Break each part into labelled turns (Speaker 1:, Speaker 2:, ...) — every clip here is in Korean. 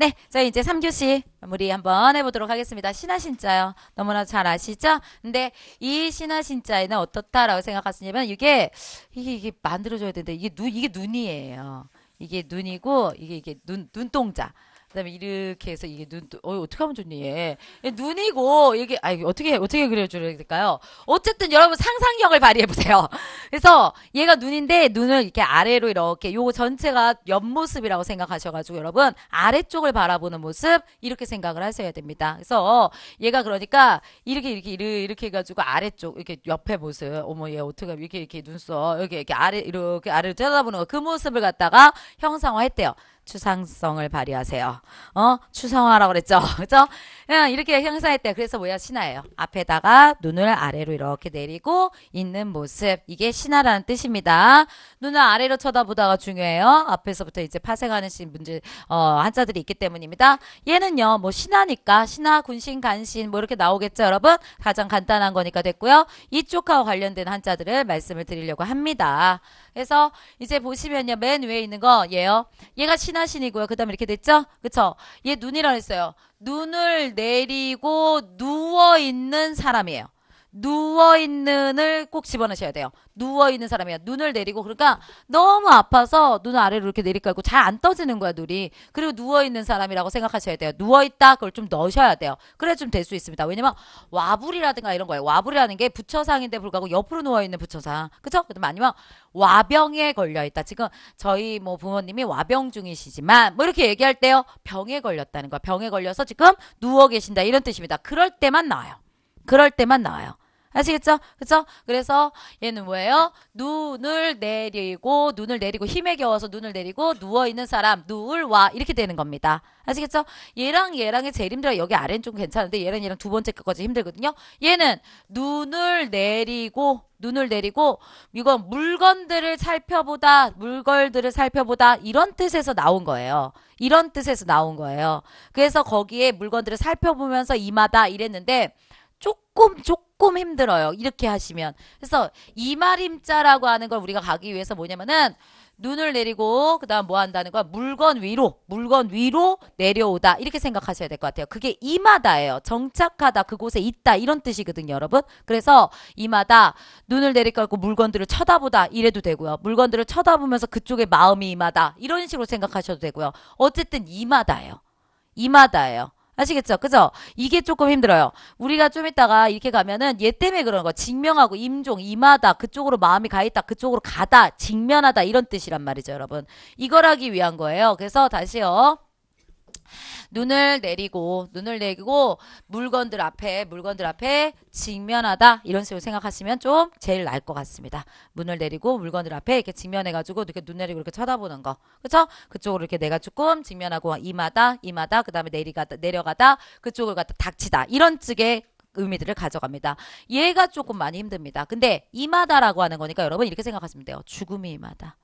Speaker 1: 네, 저희 이제 3교시 마무리 한번 해보도록 하겠습니다. 신화신자요. 너무나 잘 아시죠? 근데 이 신화신자에는 어떻다라고 생각하시냐면 이게 만들어줘야 되는데 이게 눈이에요. 이게 눈이고 이게 눈동자. 그다음에 이렇게 해서 이게 어떻게 하면 좋니 얘? 얘 눈이고 이게 이게 어떻게 그려줘야 될까요? 어쨌든 여러분 상상력을 발휘해 보세요. 그래서 얘가 눈인데 눈을 이렇게 아래로 이렇게 요거 전체가 옆모습이라고 생각하셔가지고 여러분 아래쪽을 바라보는 모습 이렇게 생각을 하셔야 됩니다. 그래서 얘가 그러니까 이렇게 해가지고 아래쪽 이렇게 옆에 모습 어머 얘 어떻게 이렇게 눈썹 이렇게 이렇게 아래로 쳐다보는 거 그 모습을 갖다가 형상화했대요. 추상성을 발휘하세요. 추상화라고 그랬죠. 그죠? 그냥 이렇게 형상했대. 그래서 뭐야? 신화예요. 앞에다가 눈을 아래로 이렇게 내리고 있는 모습. 이게 신화라는 뜻입니다. 눈을 아래로 쳐다보다가 중요해요. 앞에서부터 이제 파생하는 문제, 한자들이 있기 때문입니다. 얘는요, 뭐 신화니까, 신화, 군신, 간신, 뭐 이렇게 나오겠죠, 여러분? 가장 간단한 거니까 됐고요. 이쪽하고 관련된 한자들을 말씀을 드리려고 합니다. 그래서 이제 보시면요, 맨 위에 있는 거, 얘요. 얘가 신하신이고요. 그 다음에 이렇게 됐죠? 그쵸? 얘 눈이라고 했어요. 눈을 내리고 누워있는 사람이에요. 누워있는을 꼭 집어넣으셔야 돼요. 누워있는 사람이야. 눈을 내리고 그러니까 너무 아파서 눈을 아래로 이렇게 내리깔고 잘 안 떠지는 거야 눈이. 그리고 누워있는 사람이라고 생각하셔야 돼요. 누워있다 그걸 좀 넣으셔야 돼요. 그래 좀 될 수 있습니다. 왜냐면 와불이라든가 이런 거예요. 와불이라는 게 부처상인데 불구하고 옆으로 누워있는 부처상. 그쵸? 그다음 아니면 와병에 걸려있다. 지금 저희 뭐 부모님이 와병 중이시지만 뭐 이렇게 얘기할 때요. 병에 걸렸다는 거야. 병에 걸려서 지금 누워 계신다 이런 뜻입니다. 그럴 때만 나와요. 그럴 때만 나와요. 아시겠죠? 그쵸? 그래서 얘는 뭐예요? 눈을 내리고 힘에 겨워서 눈을 내리고 누워있는 사람, 누울와 이렇게 되는 겁니다. 아시겠죠? 얘랑이 제일 힘들어요. 여기 아래는 좀 괜찮은데 얘랑 두 번째 것까지 힘들거든요. 얘는 눈을 내리고 이건 물건들을 살펴보다 이런 뜻에서 나온 거예요. 이런 뜻에서 나온 거예요. 그래서 거기에 물건들을 살펴보면서 임하다 이랬는데 조금 힘들어요. 이렇게 하시면. 그래서 이말임자라고 하는 걸 우리가 가기 위해서 뭐냐면은 눈을 내리고 그다음 뭐 한다는 거야? 물건 위로 내려오다 이렇게 생각하셔야 될 것 같아요. 그게 임하다예요. 정착하다, 그곳에 있다 이런 뜻이거든요, 여러분. 그래서 임하다, 눈을 내리깔고 물건들을 쳐다보다 이래도 되고요. 물건들을 쳐다보면서 그쪽에 마음이 임하다 이런 식으로 생각하셔도 되고요. 어쨌든 임하다예요. 임하다예요. 아시겠죠? 그죠? 이게 조금 힘들어요. 우리가 좀 이따가 이렇게 가면은 얘 때문에 그런 거. 직명하고 임종, 임하다, 그쪽으로 마음이 가 있다, 그쪽으로 가다, 직면하다 이런 뜻이란 말이죠, 여러분. 이걸 하기 위한 거예요. 그래서 다시요. 눈을 내리고 물건들 앞에 직면하다 이런 식으로 생각하시면 좀 제일 나을 것 같습니다. 문을 내리고 물건들 앞에 이렇게 직면해가지고 이렇게 눈 내리고 이렇게 쳐다보는 거, 그렇죠? 그쪽으로 이렇게 내가 조금 직면하고 임하다 그 다음에 내려가다 그쪽을 갖다 닥치다 이런 쪽의 의미들을 가져갑니다. 얘가 조금 많이 힘듭니다. 근데 임하다라고 하는 거니까 여러분 이렇게 생각하시면 돼요. 죽음이 임하다.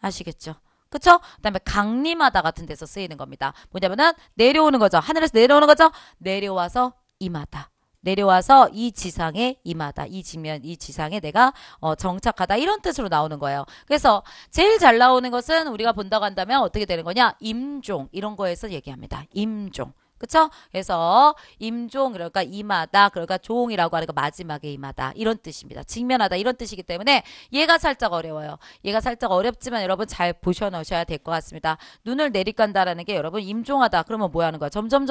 Speaker 1: 아시겠죠? 그쵸? 그 다음에 강림하다 같은 데서 쓰이는 겁니다. 뭐냐면은 내려오는 거죠. 하늘에서 내려오는 거죠. 내려와서 임하다. 내려와서 이 지상에 임하다. 이 지상에 내가 정착하다. 이런 뜻으로 나오는 거예요. 그래서 제일 잘 나오는 것은 우리가 본다고 한다면 어떻게 되는 거냐? 임종. 이런 거에서 얘기합니다. 임종. 그쵸? 그래서 임종 그러니까 임하다 그러니까 종이라고 하는 거 마지막에 임하다 이런 뜻입니다. 직면하다 이런 뜻이기 때문에 얘가 살짝 어려워요. 얘가 살짝 어렵지만 여러분 잘 보셔 놓으셔야 될 것 같습니다. 눈을 내리깐다라는 게 여러분 임종하다 그러면 뭐 하는 거야? 점점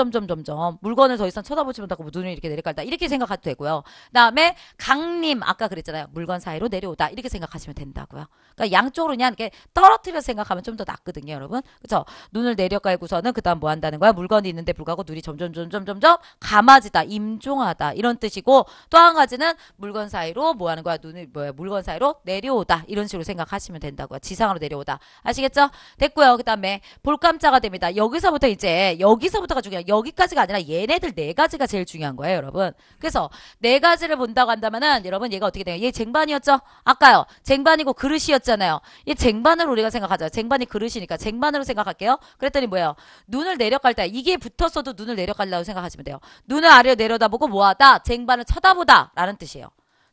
Speaker 1: 물건을 더 이상 쳐다보지 못하고 눈을 이렇게 내리깐다 이렇게 생각해도 되고요. 그다음에 강림 아까 그랬잖아요. 물건 사이로 내려오다 이렇게 생각하시면 된다고요. 그러니까 양쪽으로 그냥 이렇게 떨어뜨려 생각하면 좀 더 낫거든요, 여러분. 그렇죠? 눈을 내려깔고서는 그다음 뭐 한다는 거야? 물건이 있는데 불구하고 눈이 점점 감아지다, 임종하다 이런 뜻이고 또 한 가지는 물건 사이로 뭐 하는 거야? 물건 사이로 내려오다 이런 식으로 생각하시면 된다고요. 지상으로 내려오다. 아시겠죠? 됐고요. 그다음에 볼감자가 됩니다. 여기서부터가 중요해요. 여기까지가 아니라 얘네들 네 가지가 제일 중요한 거예요, 여러분. 그래서 네 가지를 본다고 한다면은 여러분 얘가 어떻게 돼요? 얘 쟁반이었죠? 아까요. 쟁반이고 그릇이었잖아요. 얘 쟁반으로 우리가 생각하죠. 쟁반이 그릇이니까 쟁반으로 생각할게요. 그랬더니 뭐예요? 눈을 내려갈 때 이게 붙었어도 눈을 내려갈라고 생각하시면 돼요. 눈을 아래로 내려다보고 뭐하다? 쟁반을 쳐다보다 라는 뜻이에요.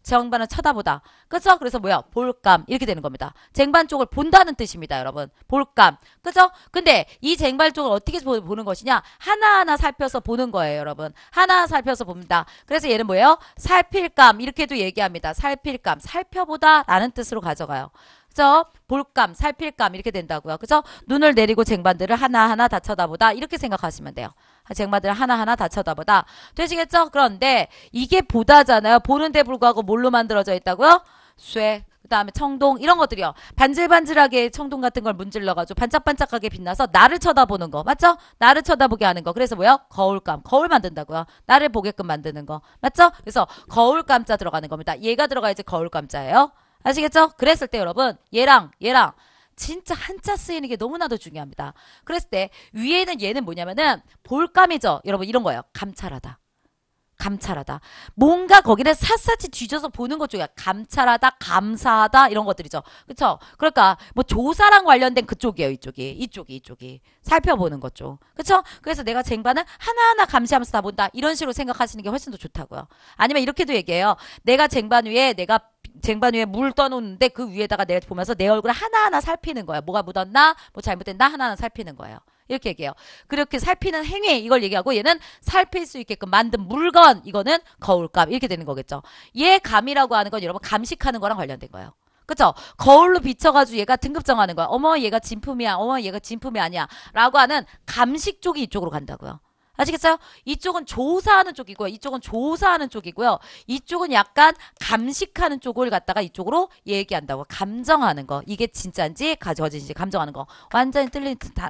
Speaker 1: 쟁반을 쳐다보다. 그쵸? 그래서 뭐야? 볼감. 이렇게 되는 겁니다. 쟁반 쪽을 본다는 뜻입니다, 여러분. 볼감. 그쵸? 근데 이 쟁반 쪽을 어떻게 보는 것이냐? 하나하나 살펴서 보는 거예요, 여러분. 하나하나 살펴서 봅니다. 그래서 얘는 뭐예요? 살필감. 이렇게도 얘기합니다. 살필감. 살펴보다 라는 뜻으로 가져가요. 그죠? 볼감, 살필감 이렇게 된다고요. 그죠? 눈을 내리고 쟁반들을 하나하나 다 쳐다보다 이렇게 생각하시면 돼요. 쟁반들을 하나하나 다 쳐다보다. 되시겠죠? 그런데 이게 보다잖아요. 보는데 불구하고 뭘로 만들어져 있다고요? 쇠, 그 다음에 청동 이런 것들이요. 반질반질하게 청동 같은 걸 문질러가지고 반짝반짝하게 빛나서 나를 쳐다보는 거. 맞죠? 나를 쳐다보게 하는 거. 그래서 뭐요? 거울감. 거울 만든다고요. 나를 보게끔 만드는 거. 맞죠? 그래서 거울감자 들어가는 겁니다. 얘가 들어가야지 거울감자예요. 아시겠죠? 그랬을 때 여러분 얘랑 진짜 한자 쓰이는 게 너무나도 중요합니다. 그랬을 때 위에는 얘는 뭐냐면은 볼감이죠. 여러분 이런 거예요. 감찰하다. 감찰하다. 뭔가 거기를 샅샅이 뒤져서 보는 것 중에 감찰하다, 감사하다 이런 것들이죠. 그쵸? 그러니까 뭐 조사랑 관련된 그쪽이에요. 이쪽이. 살펴보는 것 쪽. 그쵸? 그래서 내가 쟁반을 하나하나 감시하면서 다 본다. 이런 식으로 생각하시는 게 훨씬 더 좋다고요. 아니면 이렇게도 얘기해요. 내가 쟁반 위에 물 떠놓는데 그 위에다가 내가 보면서 내 얼굴을 하나하나 살피는 거야. 뭐가 묻었나? 뭐 잘못됐나? 하나하나 살피는 거예요. 이렇게 얘기해요. 그렇게 살피는 행위 이걸 얘기하고 얘는 살필 수 있게끔 만든 물건 이거는 거울감 이렇게 되는 거겠죠. 얘 감이라고 하는 건 여러분 감식하는 거랑 관련된 거예요. 그쵸? 거울로 비춰가지고 얘가 등급 정하는 거야. 어머 얘가 진품이야. 어머 얘가 진품이 아니야. 라고 하는 감식 쪽이 이쪽으로 간다고요. 아시겠어요? 이쪽은 조사하는 쪽이고요. 이쪽은 조사하는 쪽이고요. 이쪽은 약간 감식하는 쪽을 갖다가 이쪽으로 얘기한다고. 감정하는 거. 이게 진짜인지 가져진지 감정하는 거. 완전히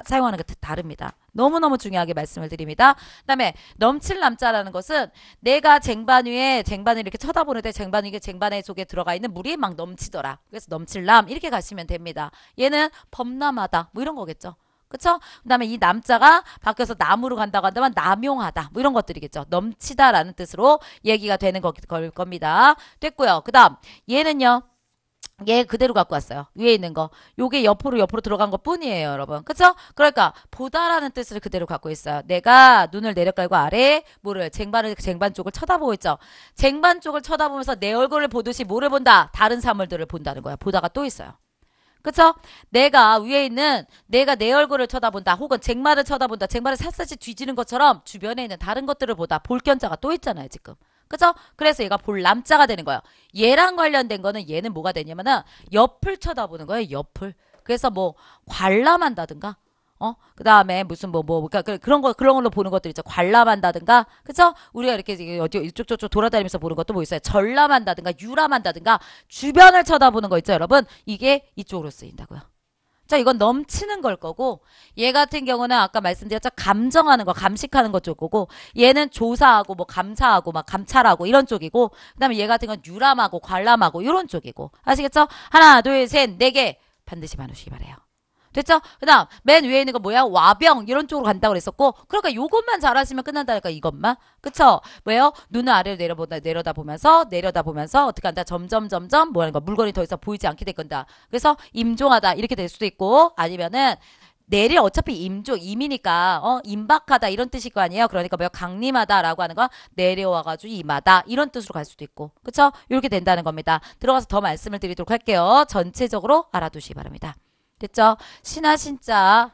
Speaker 1: 사용하는 게 다릅니다. 너무너무 중요하게 말씀을 드립니다. 그 다음에 넘칠 남자라는 것은 내가 쟁반을 이렇게 쳐다보는데 쟁반에 속에 들어가 있는 물이 막 넘치더라. 그래서 넘칠 남 이렇게 가시면 됩니다. 얘는 범람하다 뭐 이런 거겠죠. 그쵸? 그 다음에 이 남자가 바뀌어서 남으로 간다고 한다면 남용하다 뭐 이런 것들이겠죠. 넘치다라는 뜻으로 얘기가 되는 겁니다. 됐고요. 그 다음 얘는요. 얘 그대로 갖고 왔어요. 위에 있는 거. 요게 옆으로 들어간 것 뿐이에요, 여러분. 그쵸? 그러니까 보다라는 뜻을 그대로 갖고 있어요. 내가 눈을 내려깔고 아래 쟁반 쪽을 쳐다보고 있죠. 쟁반 쪽을 쳐다보면서 내 얼굴을 보듯이 뭐를 본다? 다른 사물들을 본다는 거야. 보다가 또 있어요. 그쵸? 내가 내 얼굴을 쳐다본다. 혹은 쟁반을 쳐다본다. 쟁반을 샅샅이 뒤지는 것처럼 주변에 있는 다른 것들을 보다. 볼견자가 또 있잖아요, 지금. 그쵸? 그래서 얘가 볼남자가 되는 거예요. 얘랑 관련된 거는 얘는 뭐가 되냐면은 옆을 쳐다보는 거예요, 옆을. 그래서 뭐 관람한다든가 그 다음에 무슨 그러니까 그런 걸로 보는 것들 있죠. 관람한다든가, 그쵸? 우리가 이렇게 이쪽 저쪽 돌아다니면서 보는 것도 뭐 있어요. 전람한다든가, 유람한다든가, 주변을 쳐다보는 거 있죠, 여러분? 이게 이쪽으로 쓰인다고요. 자, 이건 넘치는 걸 거고, 얘 같은 경우는 아까 말씀드렸죠. 감정하는 거, 감식하는 것 쪽이고, 얘는 조사하고, 뭐 감사하고, 막 감찰하고 이런 쪽이고, 그 다음에 얘 같은 건 유람하고, 관람하고 이런 쪽이고, 아시겠죠? 하나, 둘, 셋, 네 개 반드시 봐놓으시기 바래요. 됐죠? 그 다음 맨 위에 있는 거 뭐야? 와병 이런 쪽으로 간다고 그랬었고, 그러니까 요것만 잘하시면 끝난다니까. 이것만. 그쵸? 왜요? 눈을 아래로 내려다보면서 어떻게 한다? 점점 뭐 하는 거? 물건이 더 이상 보이지 않게 될 건다. 그래서 임종하다 이렇게 될 수도 있고, 아니면은 어차피 임이니까 임박하다 이런 뜻일 거 아니에요. 그러니까 뭐야? 강림하다라고 하는 건 내려와가지고 임하다 이런 뜻으로 갈 수도 있고, 그쵸? 이렇게 된다는 겁니다. 들어가서 더 말씀을 드리도록 할게요. 전체적으로 알아두시기 바랍니다. 됐죠? 신하 신자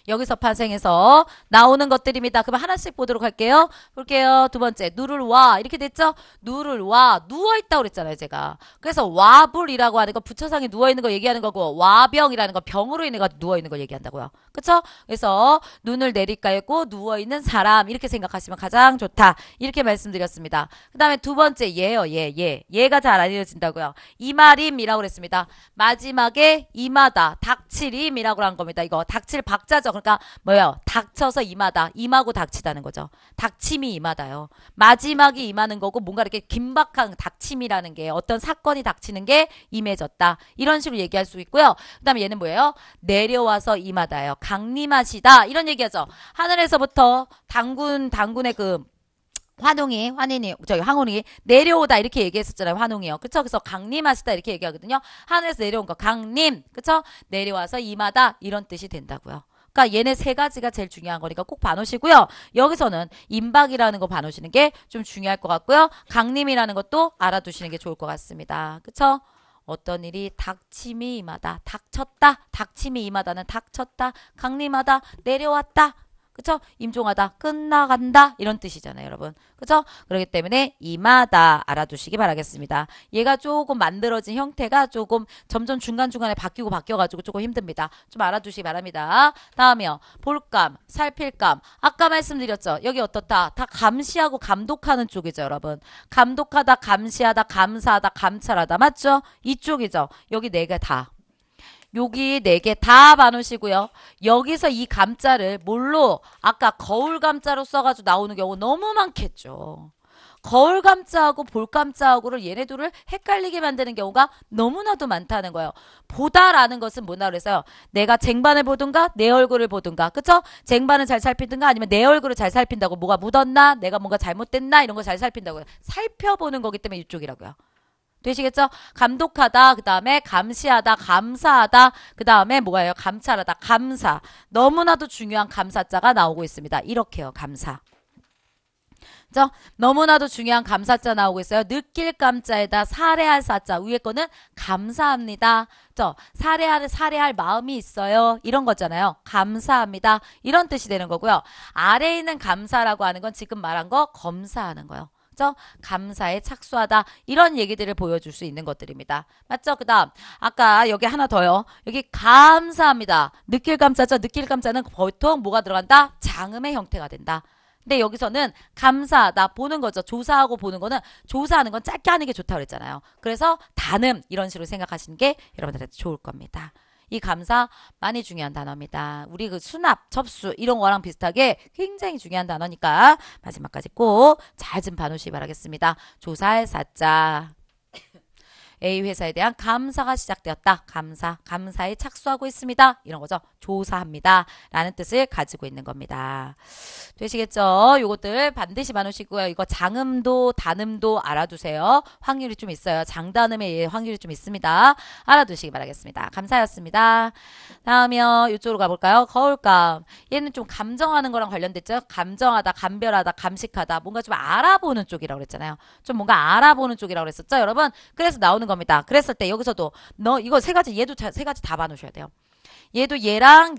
Speaker 1: 여기서 파생해서 나오는 것들입니다. 그럼 하나씩 보도록 할게요. 볼게요. 두 번째, 누를 와. 이렇게 됐죠? 누를 와. 누워있다고 그랬잖아요, 제가. 그래서 와불이라고 하는 거, 부처상에 누워있는 거 얘기하는 거고, 와병이라는 거, 병으로 인해 누워있는 거 얘기한다고요. 그쵸? 그래서 눈을 내리깔고 누워있는 사람, 이렇게 생각하시면 가장 좋다. 이렇게 말씀드렸습니다. 그 다음에 두 번째, 얘요, 얘가 잘 알려진다고요. 이마림이라고 그랬습니다. 마지막에 임하다, 닥칠임이라고 한 겁니다. 이거 닥칠 박자죠. 그러니까 뭐예요? 닥쳐서 임하다. 임하고 닥치다는 거죠. 닥침이 임하다요. 마지막이 임하는 거고, 뭔가 이렇게 긴박한 닥침이라는 게, 어떤 사건이 닥치는 게 임해졌다. 이런 식으로 얘기할 수 있고요. 그 다음에 얘는 뭐예요? 내려와서 임하다요. 강림하시다. 이런 얘기하죠. 하늘에서부터 당군의 황혼이 내려오다 이렇게 얘기했었잖아요. 환웅이요. 그쵸? 그래서 강림하시다 이렇게 얘기하거든요. 하늘에서 내려온 거 강림. 그쵸? 내려와서 임하다 이런 뜻이 된다고요. 그러니까 얘네 세 가지가 제일 중요한 거니까 꼭 봐놓으시고요. 여기서는 임박이라는 거 봐놓으시는 게 좀 중요할 것 같고요. 강림이라는 것도 알아두시는 게 좋을 것 같습니다. 그쵸? 어떤 일이 닥침이 임하다. 닥쳤다. 닥침이 임하다는 닥쳤다. 강림하다. 내려왔다. 그쵸? 임종하다. 끝나간다. 이런 뜻이잖아요, 여러분. 그쵸? 그렇기 때문에 임하다 알아두시기 바라겠습니다. 얘가 조금 만들어진 형태가 조금 점점 중간중간에 바뀌어가지고 조금 힘듭니다. 좀 알아두시기 바랍니다. 다음이요. 볼감, 살필감. 아까 말씀드렸죠? 여기 어떻다? 다 감시하고 감독하는 쪽이죠, 여러분. 감독하다, 감시하다, 감사하다, 감찰하다. 맞죠? 이쪽이죠. 여기 네 개 다. 여기 네 개 다 봐놓으시고요. 여기서 이 감자를 뭘로 아까 거울 감자로 써가지고 나오는 경우 너무 많겠죠. 거울 감자하고 볼 감자하고를 얘네들을 헷갈리게 만드는 경우가 너무나도 많다는 거예요. 보다라는 것은 뭐나 그래서요. 내가 쟁반을 보든가 내 얼굴을 보든가 그쵸? 쟁반을 잘 살피든가 아니면 내 얼굴을 잘 살핀다고 뭐가 묻었나 내가 뭔가 잘못됐나 이런 거 잘 살핀다고요. 살펴보는 거기 때문에 이쪽이라고요. 되시겠죠? 감독하다, 그 다음에 감시하다, 감사하다, 그 다음에 뭐예요? 감찰하다, 감사. 너무나도 중요한 감사자가 나오고 있습니다. 이렇게요, 감사. 그죠? 너무나도 중요한 감사자 나오고 있어요. 느낄 감자에다 살해할 사자. 위에 거는 감사합니다. 그죠? 살해할 마음이 있어요. 이런 거잖아요. 감사합니다. 이런 뜻이 되는 거고요. 아래에 있는 감사라고 하는 건 지금 말한 거 검사하는 거예요. 감사에 착수하다 이런 얘기들을 보여줄 수 있는 것들입니다. 맞죠? 그 다음 아까 여기 하나 더요. 여기 감사합니다. 느낄 감자죠. 느낄 감자는 보통 뭐가 들어간다? 장음의 형태가 된다. 근데 여기서는 감사하다 보는 거죠. 조사하고 보는 거는 조사하는 건 짧게 하는 게 좋다고 그랬잖아요. 그래서 단음 이런 식으로 생각하시는 게 여러분들한테 좋을 겁니다. 이 감사 많이 중요한 단어입니다. 우리 그 수납, 접수 이런 거랑 비슷하게 굉장히 중요한 단어니까 마지막까지 꼭 잘 좀 봐놓으시기 바라겠습니다. 조사할 사자. A 회사에 대한 감사가 시작되었다. 감사에 착수하고 있습니다. 이런 거죠. 조사합니다. 라는 뜻을 가지고 있는 겁니다. 되시겠죠? 요것들 반드시 봐놓으시고요. 이거 장음도 단음도 알아두세요. 확률이 좀 있어요. 장단음의 확률이 좀 있습니다. 알아두시기 바라겠습니다. 감사였습니다. 다음이요. 이쪽으로 가볼까요? 거울감. 얘는 좀 감정하는 거랑 관련됐죠? 감정하다, 감별하다, 감식하다. 뭔가 좀 알아보는 쪽이라고 그랬잖아요. 좀 뭔가 알아보는 쪽이라고 그랬었죠, 여러분? 그래서 나오는 겁니다. 그랬을 때 여기서도 이거 세 가지 얘도 세 가지 다 봐놓으셔야 돼요. 얘도 얘랑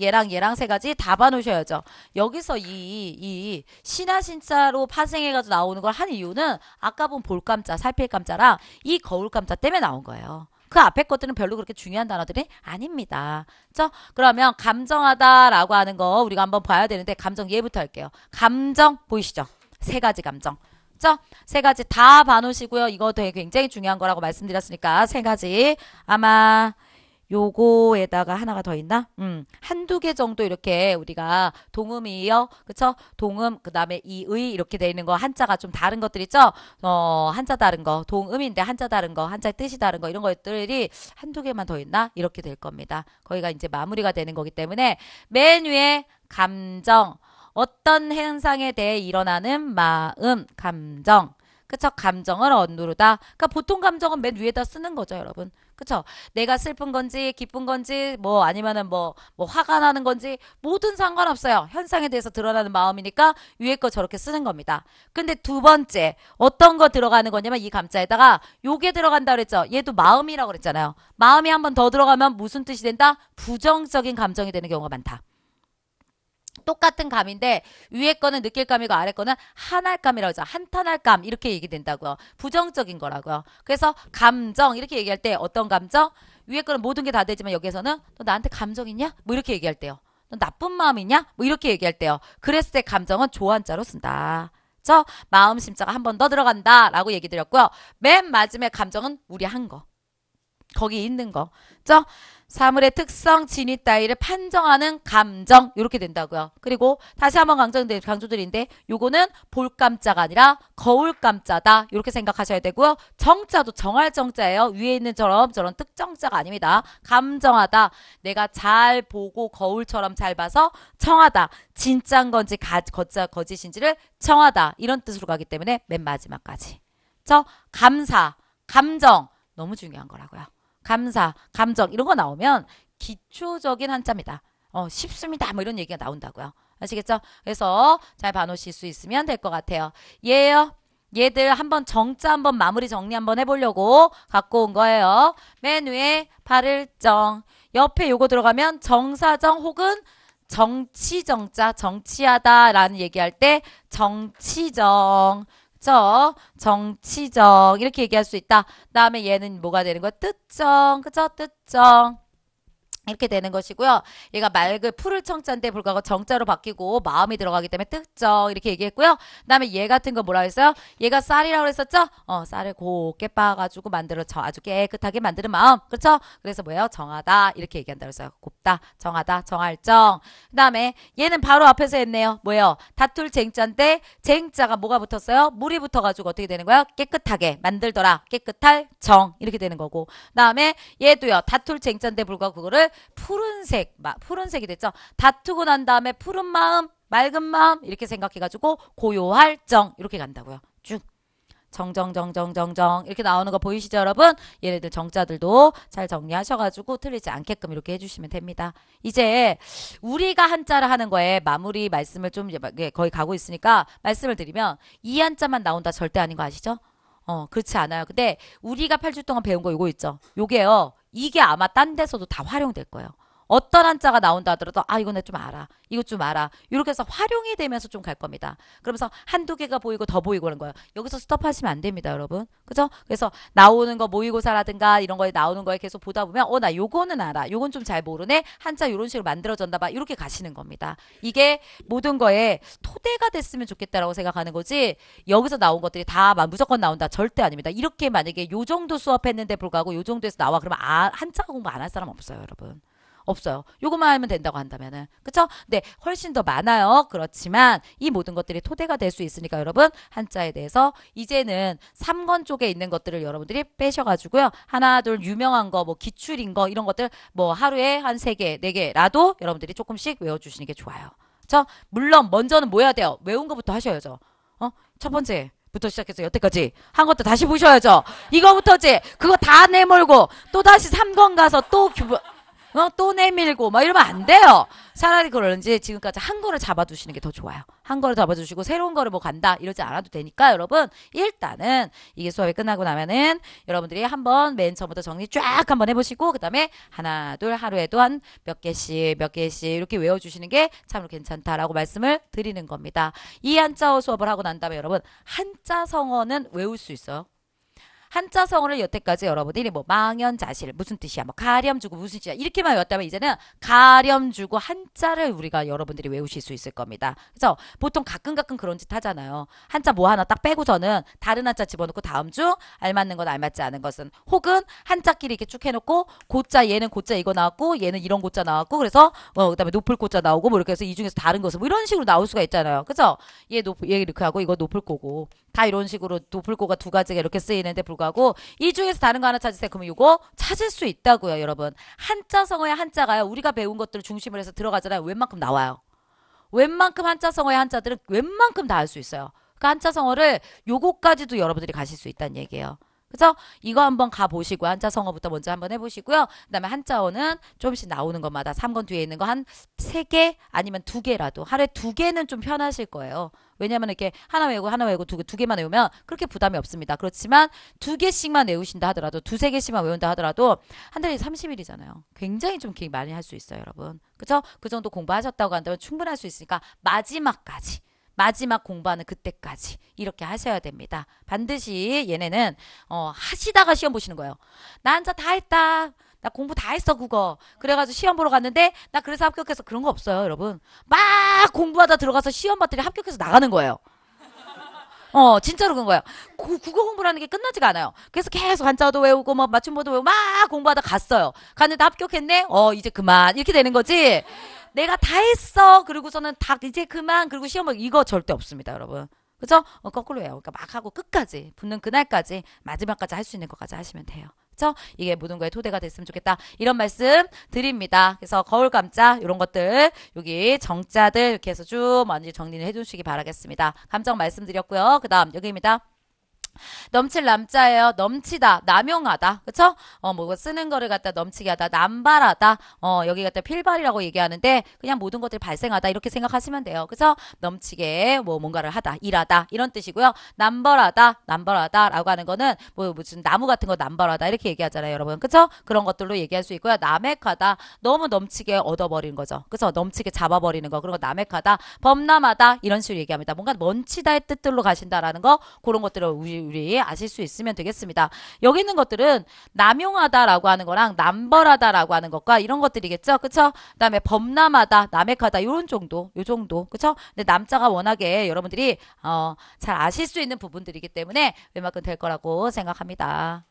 Speaker 1: 세 가지 다 봐놓으셔야죠. 여기서 이 신하신자로 파생해가지고 나오는 걸 한 이유는 아까 본 볼감자, 살필감자랑 이 거울감자 때문에 나온 거예요. 그 앞에 것들은 별로 그렇게 중요한 단어들이 아닙니다. 그렇죠? 그러면 감정하다라고 하는 거 우리가 한번 봐야 되는데 감정 얘부터 할게요. 감정 보이시죠? 세 가지 감정. 세 가지 다 봐놓으시고요. 이거 되게 굉장히 중요한 거라고 말씀드렸으니까 세 가지 아마 요거에다가 하나가 더 있나? 한두 개 정도 이렇게 우리가 동음이요. 그쵸? 동음, 그 다음에 이의 이렇게 돼 있는 거 한자가 좀 다른 것들 있죠? 한자 다른 거. 동음인데 한자 다른 거. 한자의 뜻이 다른 거. 이런 것들이 한두 개만 더 있나? 이렇게 될 겁니다. 거기가 이제 마무리가 되는 거기 때문에 맨 위에 감정. 어떤 현상에 대해 일어나는 마음, 감정. 그쵸? 감정을 억누르다. 그러니까 보통 감정은 맨 위에다 쓰는 거죠, 여러분. 그쵸? 내가 슬픈 건지, 기쁜 건지, 뭐, 아니면은 뭐 화가 나는 건지, 뭐든 상관없어요. 현상에 대해서 드러나는 마음이니까 위에 거 저렇게 쓰는 겁니다. 근데 두 번째, 어떤 거 들어가는 거냐면 이 감자에다가 요게 들어간다 그랬죠? 얘도 마음이라고 그랬잖아요. 마음이 한 번 더 들어가면 무슨 뜻이 된다? 부정적인 감정이 되는 경우가 많다. 똑같은 감인데 위에 거는 느낄 감이고 아래 거는 한할감이라고 하죠. 한탄할감 이렇게 얘기된다고요. 부정적인 거라고요. 그래서 감정 이렇게 얘기할 때 어떤 감정? 위에 거는 모든 게 다 되지만 여기에서는 너 나한테 감정 있냐? 뭐 이렇게 얘기할 때요. 너 나쁜 마음 있냐? 뭐 이렇게 얘기할 때요. 그랬을 때 감정은 조한자로 쓴다. 마음 심자가 한 번 더 들어간다 라고 얘기 드렸고요. 맨 마지막에 감정은 우리 한 거. 거기 있는 거. 사물의 특성, 진위 따위를 판정하는 감정 이렇게 된다고요. 그리고 다시 한번 강조드리는데 요거는 볼감자가 아니라 거울감자다 이렇게 생각하셔야 되고요. 정자도 정할 정자예요. 위에 있는 저런 특정자가 아닙니다. 감정하다. 내가 잘 보고 거울처럼 잘 봐서 청하다. 진짜인 건지 거짓인지를 청하다. 이런 뜻으로 가기 때문에 맨 마지막까지. 감사, 감정 너무 중요한 거라고요. 감사, 감정 이런 거 나오면 기초적인 한자입니다. 쉽습니다. 뭐 이런 얘기가 나온다고요. 아시겠죠? 그래서 잘 봐놓으실 수 있으면 될 것 같아요. 얘예요. 얘들 한번 정자 한번 마무리 정리 한번 해보려고 갖고 온 거예요. 맨 위에 발을정. 옆에 요거 들어가면 정사정 혹은 정치정자, 정치하다라는 얘기할 때 정치정. 그쵸? 정치정. 이렇게 얘기할 수 있다. 다음에 얘는 뭐가 되는 거야? 뜻정. 그쵸? 뜻정. 이렇게 되는 것이고요. 얘가 맑은 푸를 청자인데 불구하고 정자로 바뀌고 마음이 들어가기 때문에 뜻정 이렇게 얘기했고요. 그 다음에 얘 같은 거 뭐라 했어요? 얘가 쌀이라고 했었죠? 쌀을 곱게 빻아가지고 만들어 아주 깨끗하게 만드는 마음. 그렇죠? 그래서 뭐예요? 정하다 이렇게 얘기한다 그랬어요. 곱다, 정하다, 정할정. 그 다음에 얘는 바로 앞에서 했네요. 뭐예요? 다툴 쟁자인데 쟁자가 뭐가 붙었어요? 물이 붙어가지고 어떻게 되는 거야? 깨끗하게 만들더라. 깨끗할 정 이렇게 되는 거고. 그 다음에 얘도요. 다툴 쟁자인데 불구하고 그거를 푸른색이 됐죠. 다투고 난 다음에 푸른 마음, 맑은 마음 이렇게 생각해가지고 고요할 정 이렇게 간다고요. 쭉 정정정정정정 이렇게 나오는 거 보이시죠 여러분? 얘네들 정자들도 잘 정리하셔가지고 틀리지 않게끔 이렇게 해주시면 됩니다. 이제 우리가 한자를 하는 거에 마무리 말씀을 좀 거의 가고 있으니까 말씀을 드리면 이 한자만 나온다 절대 아닌 거 아시죠? 그렇지 않아요. 근데 우리가 8주 동안 배운 거 이거 있죠. 요게요. 이게 아마 딴 데서도 다 활용될 거예요. 어떤 한자가 나온다 하더라도 이거 내 좀 알아. 이거 좀 알아. 이렇게 해서 활용이 되면서 좀 갈 겁니다. 그러면서 한두 개가 보이고 더 보이고 그런 거예요. 여기서 스톱하시면 안 됩니다, 여러분. 그죠? 그래서 나오는 거 모의고사라든가 이런 거에 나오는 거에 계속 보다 보면 나 요거는 알아. 요건 좀 잘 모르네. 한자 요런 식으로 만들어졌나 봐. 이렇게 가시는 겁니다. 이게 모든 거에 토대가 됐으면 좋겠다라고 생각하는 거지 여기서 나온 것들이 다 무조건 나온다. 절대 아닙니다. 이렇게 만약에 요 정도 수업했는데 불구하고 요 정도에서 나와 그러면 한자 공부 안 할 사람 없어요, 여러분. 없어요. 요것만 하면 된다고 한다면은. 그쵸? 네, 훨씬 더 많아요. 그렇지만 이 모든 것들이 토대가 될 수 있으니까 여러분 한자에 대해서 이제는 3권 쪽에 있는 것들을 여러분들이 빼셔가지고요. 하나, 둘 유명한 거, 뭐 기출인 거 이런 것들 뭐 하루에 한 3개, 4개라도 여러분들이 조금씩 외워주시는 게 좋아요. 그쵸? 물론 먼저는 뭐 해야 돼요? 외운 것부터 하셔야죠. 첫 번째. 부터 시작해서 여태까지 한 것도 다시 보셔야죠. 이거부터지. 그거 다 내몰고 또 다시 3권 가서 또 내밀고 막 이러면 안 돼요. 차라리 그러는지 지금까지 한 거를 잡아두시는 게 더 좋아요. 한 거를 잡아주시고 새로운 거를 뭐 간다 이러지 않아도 되니까 여러분 일단은 이게 수업이 끝나고 나면은 여러분들이 한번 맨 처음부터 정리 쫙 한번 해보시고 그 다음에 하나 둘 하루에도 한 몇 개씩 이렇게 외워주시는 게 참으로 괜찮다라고 말씀을 드리는 겁니다. 이 한자어 수업을 하고 난 다음에 여러분 한자 성어는 외울 수 있어요. 한자 성어를 여태까지 여러분들이 뭐 망연자실 무슨 뜻이야 뭐 가렴주고 무슨 뜻이야 이렇게만 외웠다면 이제는 가렴주고 한자를 우리가 여러분들이 외우실 수 있을 겁니다. 그래서 보통 가끔 그런 짓 하잖아요. 한자 뭐 하나 딱 빼고서는 다른 한자 집어넣고 다음 주 알맞는 건 알맞지 않은 것은 혹은 한자끼리 이렇게 쭉 해놓고 고자 얘는 고자 이거 나왔고 얘는 이런 고자 나왔고 그래서 그다음에 높을 고자 나오고 뭐 이렇게 해서 이 중에서 다른 것은 뭐 이런 식으로 나올 수가 있잖아요. 그죠? 얘 이렇게 하고 이거 높을 거고 다 이런 식으로 높을 거가 두 가지가 이렇게 쓰이는데 불구하고 이 중에서 다른 거 하나 찾으세요. 그러면 이거 찾을 수 있다고요, 여러분. 한자 성어의 한자가요. 우리가 배운 것들을 중심으로 해서 들어가잖아요. 웬만큼 나와요. 웬만큼 한자 성어의 한자들은 웬만큼 다 할 수 있어요. 그 한자 성어를 요거까지도 여러분들이 가실 수 있다는 얘기예요. 그죠? 이거 한번 가보시고 한자 성어부터 먼저 한번 해보시고요. 그 다음에 한자어는 조금씩 나오는 것마다 3권 뒤에 있는 거 한 3개 아니면 2개라도 하루에 2개는 좀 편하실 거예요. 왜냐면 이렇게 하나 외우고 두 개만 외우면 그렇게 부담이 없습니다. 그렇지만 2개씩만 외우신다 하더라도 2-3개씩만 외운다 하더라도 한 달에 30일이잖아요. 굉장히 좀 많이 할 수 있어요, 여러분. 그죠? 그 정도 공부하셨다고 한다면 충분할 수 있으니까 마지막 공부하는 그때까지 이렇게 하셔야 됩니다. 반드시 얘네는 하시다가 시험 보시는 거예요. 나 한자 다 했다. 나 공부 다 했어 국어. 그래가지고 시험 보러 갔는데 나 그래서 합격해서 그런 거 없어요 여러분. 막 공부하다 들어가서 시험 봤더니 합격해서 나가는 거예요. 진짜로 그런 거예요. 국어 공부라는 게 끝나지가 않아요. 그래서 계속 한자도 외우고 뭐 맞춤법도 외우고 막 공부하다 갔어요. 갔는데 합격했네? 이제 그만 이렇게 되는 거지. 내가 다 했어. 그리고서는 다 이제 그만. 그리고 시험을 이거 절대 없습니다, 여러분. 그죠? 거꾸로예요. 그러니까 막 하고 끝까지 붙는 그날까지 마지막까지 할 수 있는 것까지 하시면 돼요. 그죠? 이게 모든 거에 토대가 됐으면 좋겠다. 이런 말씀 드립니다. 그래서 거울 감자 이런 것들 여기 정자들 이렇게 해서 쭉 먼저 정리를 해주시기 바라겠습니다. 감정 말씀드렸고요. 그 다음 여기입니다. 넘칠 남자예요. 넘치다, 남용하다, 그쵸? 뭐 쓰는 거를 갖다 넘치게 하다, 남발하다. 여기 갖다 필발이라고 얘기하는데 그냥 모든 것들이 발생하다 이렇게 생각하시면 돼요. 그쵸? 넘치게 뭐 뭔가를 하다, 일하다 이런 뜻이고요. 남발하다, 남발하다라고 하는 거는 뭐 무슨 나무 같은 거 남발하다 이렇게 얘기하잖아요, 여러분. 그쵸? 그런 것들로 얘기할 수 있고요. 남획하다, 너무 넘치게 얻어버리는 거죠. 그쵸? 넘치게 잡아버리는 거, 그런 거 남획하다, 범람하다 이런 식으로 얘기합니다. 뭔가 넘치다의 뜻들로 가신다라는 거, 그런 것들을 우리 아실 수 있으면 되겠습니다. 여기 있는 것들은 남용하다라고 하는 거랑 남벌하다라고 하는 것과 이런 것들이겠죠. 그쵸? 그다음에 범람하다, 남획하다 요런 정도, 요 정도. 그쵸? 근데 남자가 워낙에 여러분들이 잘 아실 수 있는 부분들이기 때문에 웬만큼 될 거라고 생각합니다.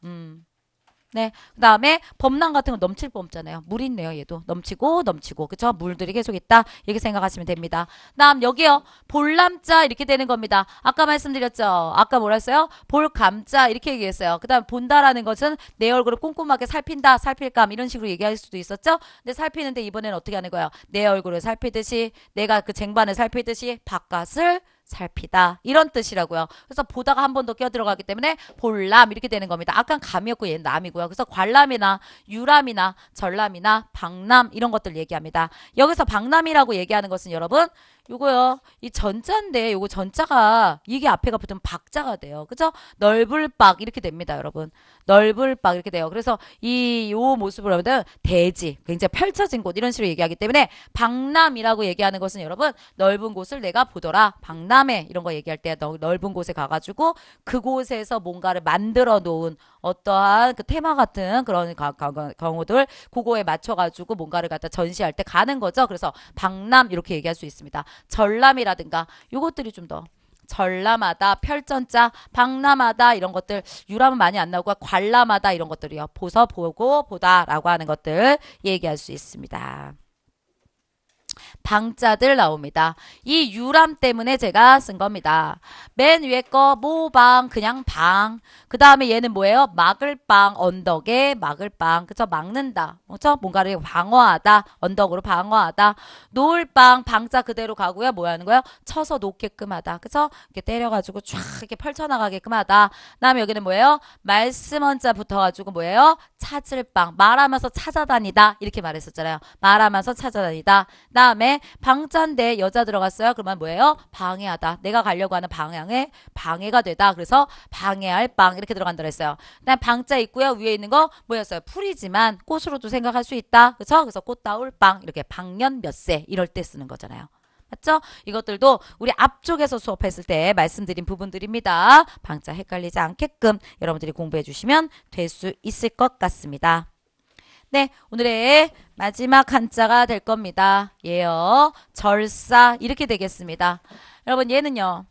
Speaker 1: 네. 그 다음에 범람 같은 거 넘칠 뻔없잖아요. 물 있네요. 얘도 넘치고 넘치고, 그쵸? 물들이 계속 있다 이렇게 생각하시면 됩니다. 다음 여기요, 볼람자 이렇게 되는 겁니다. 아까 말씀드렸죠. 아까 뭐라 했어요? 볼감자 이렇게 얘기했어요. 그 다음 본다라는 것은 내 얼굴을 꼼꼼하게 살핀다, 살필감 이런 식으로 얘기할 수도 있었죠. 근데 살피는데 이번에는 어떻게 하는 거예요? 내 얼굴을 살피듯이, 내가 그 쟁반을 살피듯이 바깥을 살피다 이런 뜻이라고요. 그래서 보다가 한 번 더 껴들어가기 때문에 볼람 이렇게 되는 겁니다. 아까 감이었고 얘는 남이고요. 그래서 관람이나 유람이나 전람이나 박람 이런 것들 얘기합니다. 여기서 박람이라고 얘기하는 것은 여러분 요거요, 이 전자인데 요거 전자가 이게 앞에가 붙으면 박자가 돼요. 그죠? 넓을박 이렇게 됩니다, 여러분. 넓을박 이렇게 돼요. 그래서 요 모습을 여러분들 대지, 굉장히 펼쳐진 곳 이런 식으로 얘기하기 때문에 박람이라고 얘기하는 것은 여러분 넓은 곳을 내가 보더라, 박람회 이런 거 얘기할 때 넓은 곳에 가가지고 그곳에서 뭔가를 만들어 놓은 어떠한 그 테마 같은 그런 경우들, 그거에 맞춰가지고 뭔가를 갖다 전시할 때 가는 거죠. 그래서 박람 이렇게 얘기할 수 있습니다. 전람이라든가 요것들이 좀 더 전람하다, 펼전자, 박람하다 이런 것들, 유람은 많이 안 나오고 관람하다 이런 것들이요. 보서, 보고, 보다라고 하는 것들 얘기할 수 있습니다. 방자들 나옵니다. 이 유람 때문에 제가 쓴 겁니다. 맨 위에 거 모방, 그냥 방. 그 다음에 얘는 뭐예요? 막을 방, 언덕에 막을 방. 그쵸? 막는다. 그쵸? 뭔가를 방어하다, 언덕으로 방어하다. 놓을 방, 방자 그대로 가고요. 뭐 하는 거예요? 쳐서 놓게끔 하다. 그쵸? 이렇게 때려가지고 쫙 이렇게 펼쳐나가게끔 하다. 그 다음에 여기는 뭐예요? 말씀 원자 붙어가지고 뭐예요? 찾을 방. 말하면서 찾아다니다. 이렇게 말했었잖아요. 말하면서 찾아다니다. 그 다음에 방자인데 여자 들어갔어요. 그러면 뭐예요? 방해하다. 내가 가려고 하는 방향에 방해가 되다. 그래서 방해할 방 이렇게 들어간다 그랬어요. 그다음 방자 있고요. 위에 있는 거 뭐였어요? 풀이지만 꽃으로도 생각할 수 있다. 그렇죠? 그래서 꽃다울 방 이렇게 방년 몇 세 이럴 때 쓰는 거잖아요. 맞죠? 이것들도 우리 앞쪽에서 수업했을 때 말씀드린 부분들입니다. 방자 헷갈리지 않게끔 여러분들이 공부해 주시면 될 수 있을 것 같습니다. 네, 오늘의 마지막 한자가 될 겁니다. 얘요, 절사 이렇게 되겠습니다. 여러분 얘는요,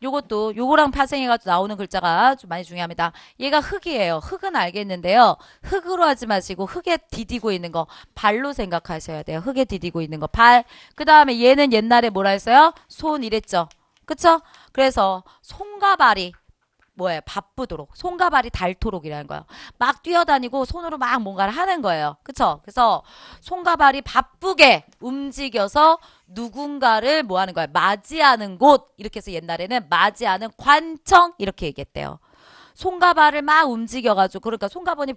Speaker 1: 요것도 요거랑 파생해가지고 나오는 글자가 좀 많이 중요합니다. 얘가 흙이에요. 흙은 알겠는데요, 흙으로 하지 마시고 흙에 디디고 있는 거 발로 생각하셔야 돼요. 흙에 디디고 있는 거 발. 그 다음에 얘는 옛날에 뭐라 했어요? 손 이랬죠. 그쵸? 그래서 손과 발이 뭐예요? 바쁘도록, 손과 발이 닳도록이라는 거예요. 막 뛰어다니고 손으로 막 뭔가를 하는 거예요. 그쵸? 그래서 손과 발이 바쁘게 움직여서 누군가를 뭐 하는 거예요? 맞이하는 곳. 이렇게 해서 옛날에는 맞이하는 관청 이렇게 얘기했대요. 손과 발을 막 움직여가지고, 그러니까 손과 발이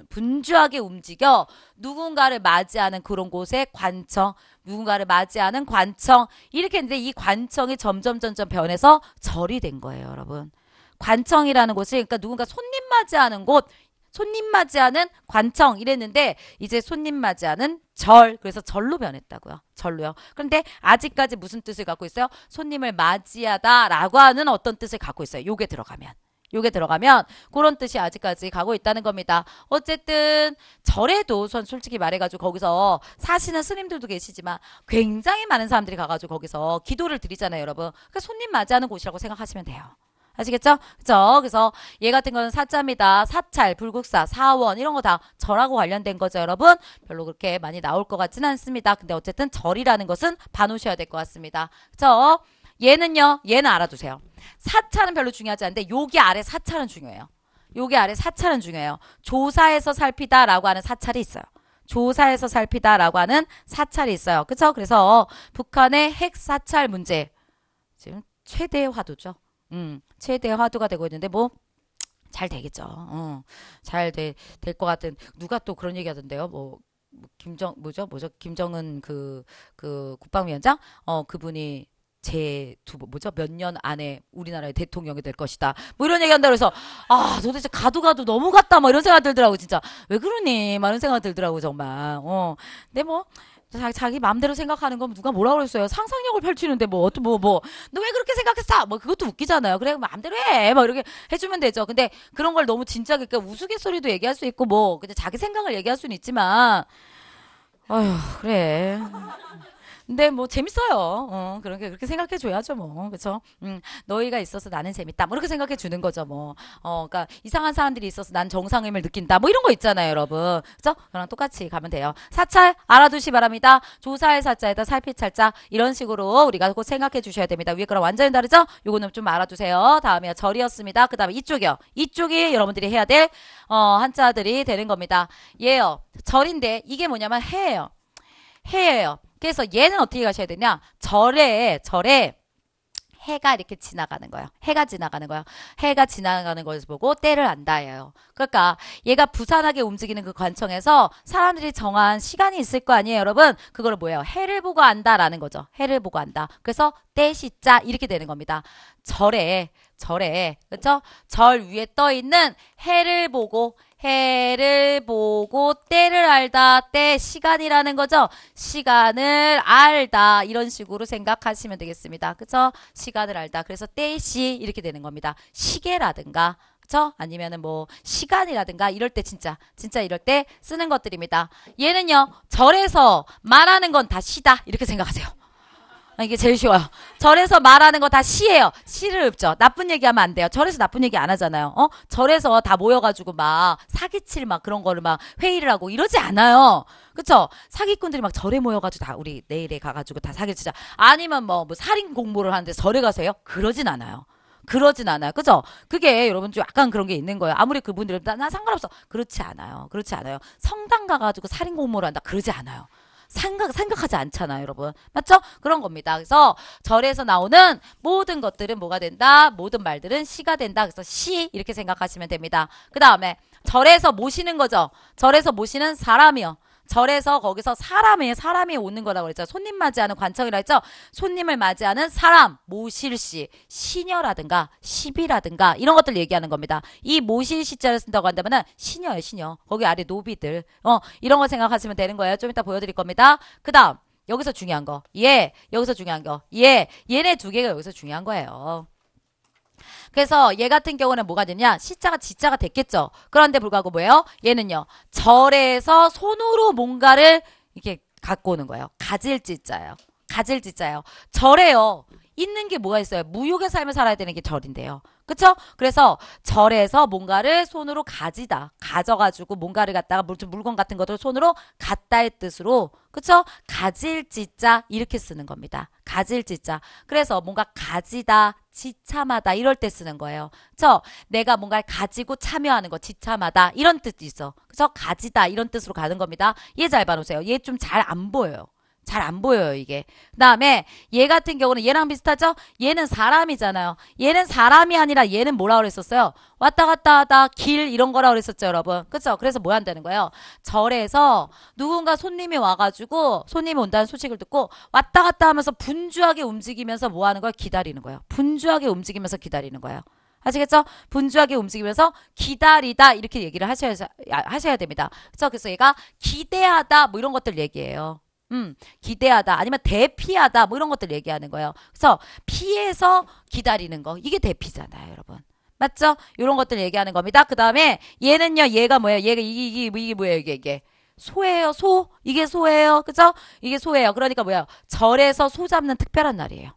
Speaker 1: 분주하게 움직여 누군가를 맞이하는 그런 곳에 관청, 누군가를 맞이하는 관청 이렇게 했는데 이 관청이 점점 변해서 절이 된 거예요, 여러분. 관청이라는 곳이, 그러니까 누군가 손님 맞이하는 곳, 손님 맞이하는 관청 이랬는데 이제 손님 맞이하는 절, 그래서 절로 변했다고요. 절로요. 그런데 아직까지 무슨 뜻을 갖고 있어요? 손님을 맞이하다라고 하는 어떤 뜻을 갖고 있어요. 요게 들어가면 그런 뜻이 아직까지 가고 있다는 겁니다. 어쨌든 절에도 전 솔직히 말해가지고 거기서 사시는 스님들도 계시지만 굉장히 많은 사람들이 가가지고 거기서 기도를 드리잖아요, 여러분. 그러니까 손님 맞이하는 곳이라고 생각하시면 돼요. 아시겠죠? 그죠? 그래서 얘 같은 거는 사자입니다. 사찰, 불국사, 사원 이런 거 다 절하고 관련된 거죠, 여러분. 별로 그렇게 많이 나올 것 같지는 않습니다. 근데 어쨌든 절이라는 것은 봐놓으셔야 될 것 같습니다. 그죠? 얘는요, 얘는 알아두세요. 사찰은 별로 중요하지 않은데 여기 아래 사찰은 중요해요. 여기 아래 사찰은 중요해요. 조사해서 살피다라고 하는 사찰이 있어요. 조사해서 살피다라고 하는 사찰이 있어요. 그쵸? 그래서 북한의 핵 사찰 문제 지금 최대 화두죠. 최대 화두가 되고 있는데 뭐 잘 되겠죠. 될 것 같은 누가 또 그런 얘기 하던데요. 뭐죠? 김정은 그 국방위원장 그분이 몇 년 안에 우리나라의 대통령이 될 것이다. 뭐 이런 얘기 한다 그래서 도대체 가도 너무 같다. 뭐 이런 생각 들더라고 진짜. 왜 그러니? 막 이런 생각 들더라고 정말. 근데 뭐 자기 마음대로 생각하는 건 누가 뭐라 그랬어요. 상상력을 펼치는데 너 왜 그렇게 생각했어? 뭐 그것도 웃기잖아요. 그래 마음대로 해. 막 이렇게 해주면 되죠. 근데 그런 걸 너무 진지하게 그러니까 우스갯소리도 얘기할 수 있고 뭐 근데 자기 생각을 얘기할 수는 있지만 아휴 그래. 근데 뭐 재밌어요. 그렇게 생각해 줘야죠, 뭐. 그쵸? 너희가 있어서 나는 재밌다. 뭐 이렇게 생각해 주는 거죠, 뭐. 그러니까 이상한 사람들이 있어서 난 정상임을 느낀다. 뭐 이런 거 있잖아요, 여러분. 그죠? 그랑 똑같이 가면 돼요. 사찰 알아두시 바랍니다. 조사의 사자에다 살필 찰자 이런 식으로 우리가 꼭 생각해 주셔야 됩니다. 위에 거랑 완전히 다르죠? 요거는 좀 알아두세요. 다음에 절이었습니다. 그 다음에 이쪽이요. 이쪽이 여러분들이 해야 될 한자들이 되는 겁니다. 예요. 절인데 이게 뭐냐면 해예요. 해예요. 그래서 얘는 어떻게 가셔야 되냐? 절에 해가 이렇게 지나가는 거예요. 해가 지나가는 거예요. 해가 지나가는 것을 보고 때를 안다예요. 그러니까 얘가 부산하게 움직이는 그 관청에서 사람들이 정한 시간이 있을 거 아니에요, 여러분? 그거를 뭐예요? 해를 보고 안다라는 거죠. 해를 보고 안다. 그래서 때 시자 이렇게 되는 겁니다. 절에 그렇죠? 절 위에 떠 있는 해를 보고 때를 알다. 때 시간이라는 거죠. 시간을 알다. 이런 식으로 생각하시면 되겠습니다. 그쵸? 시간을 알다. 그래서 때시 이렇게 되는 겁니다. 시계라든가 그쵸? 아니면은 뭐 시간이라든가 이럴 때 진짜 이럴 때 쓰는 것들입니다. 얘는요. 절에서 말하는 건 다 시다. 이렇게 생각하세요. 이게 제일 쉬워요. 절에서 말하는 거 다 시예요. 시를 읊죠. 나쁜 얘기하면 안 돼요. 절에서 나쁜 얘기 안 하잖아요. 절에서 다 모여가지고 막 사기칠 막 그런 거를 막 회의를 하고 이러지 않아요. 그쵸? 사기꾼들이 막 절에 모여가지고 다 우리 내일에 가가지고 다 사기치자. 아니면 뭐 살인 공모를 하는데 절에 가세요? 그러진 않아요. 그죠? 그게 여러분 좀 약간 그런 게 있는 거예요. 아무리 그분들은 나 상관없어. 그렇지 않아요. 성당 가가지고 살인 공모를 한다. 그러지 않아요. 생각하지 않잖아요, 여러분. 맞죠? 그런 겁니다. 그래서 절에서 나오는 모든 것들은 뭐가 된다? 모든 말들은 시가 된다. 그래서 시 이렇게 생각하시면 됩니다. 그 다음에 절에서 모시는 거죠. 절에서 모시는 사람이요. 절에서 거기서 사람이 오는 거라고 그랬죠. 손님 맞이하는 관청이라 했죠. 손님을 맞이하는 사람, 모실시, 시녀라든가 시비라든가 이런 것들 얘기하는 겁니다. 이 모실 시자를 쓴다고 한다면은 시녀예요, 시녀. 거기 아래 노비들. 이런 거 생각하시면 되는 거예요. 좀 이따 보여드릴 겁니다. 그 다음 여기서 중요한 거. 여기서 중요한 거. 얘네 두 개가 여기서 중요한 거예요. 그래서 얘 같은 경우는 뭐가 되냐? 시자가 지자가 됐겠죠. 그런데 불구하고 뭐예요? 얘는요. 절에서 손으로 뭔가를 이렇게 갖고 오는 거예요. 가질 지자예요. 절에요. 있는 게 뭐가 있어요? 무욕의 삶을 살아야 되는 게 절인데요. 그쵸? 그래서 절에서 뭔가를 손으로 가져가지고 뭔가를 갖다가 물건 같은 것들 손으로 갖다의 뜻으로 그쵸? 가질 지자 이렇게 쓰는 겁니다. 가질 지자. 그래서 뭔가 가지다, 지참하다 이럴 때 쓰는 거예요. 그쵸? 내가 뭔가를 가지고 참여하는 거 지참하다 이런 뜻도 있어. 그쵸? 가지다 이런 뜻으로 가는 겁니다. 얘 잘 봐놓으세요. 얘 좀 잘 안 보여요. 잘 안 보여요, 이게. 그 다음에 얘 같은 경우는 얘랑 비슷하죠? 얘는 사람이잖아요. 얘는 사람이 아니라 얘는 뭐라 그랬었어요? 왔다 갔다 하다 길 이런 거라 그랬었죠, 여러분. 그쵸? 그래서 뭐 한다는 거예요? 절에서 누군가 손님이 와가지고 손님이 온다는 소식을 듣고 왔다 갔다 하면서 분주하게 움직이면서 뭐 하는 거예요? 기다리는 거예요. 분주하게 움직이면서 기다리는 거예요. 아시겠죠? 분주하게 움직이면서 기다리다 이렇게 얘기를 하셔야 됩니다. 그쵸? 그래서 얘가 기대하다 뭐 이런 것들 얘기해요. 기대하다 아니면 대피하다 뭐 이런 것들 얘기하는 거예요. 그래서 피해서 기다리는 거 이게 대피잖아요, 여러분. 맞죠? 이런 것들 얘기하는 겁니다. 그 다음에 얘는요, 얘가 뭐예요? 이게 뭐예요? 이게 소예요, 소. 이게 소예요, 그죠? 이게 소예요. 그러니까 뭐예요? 절에서 소 잡는 특별한 날이에요.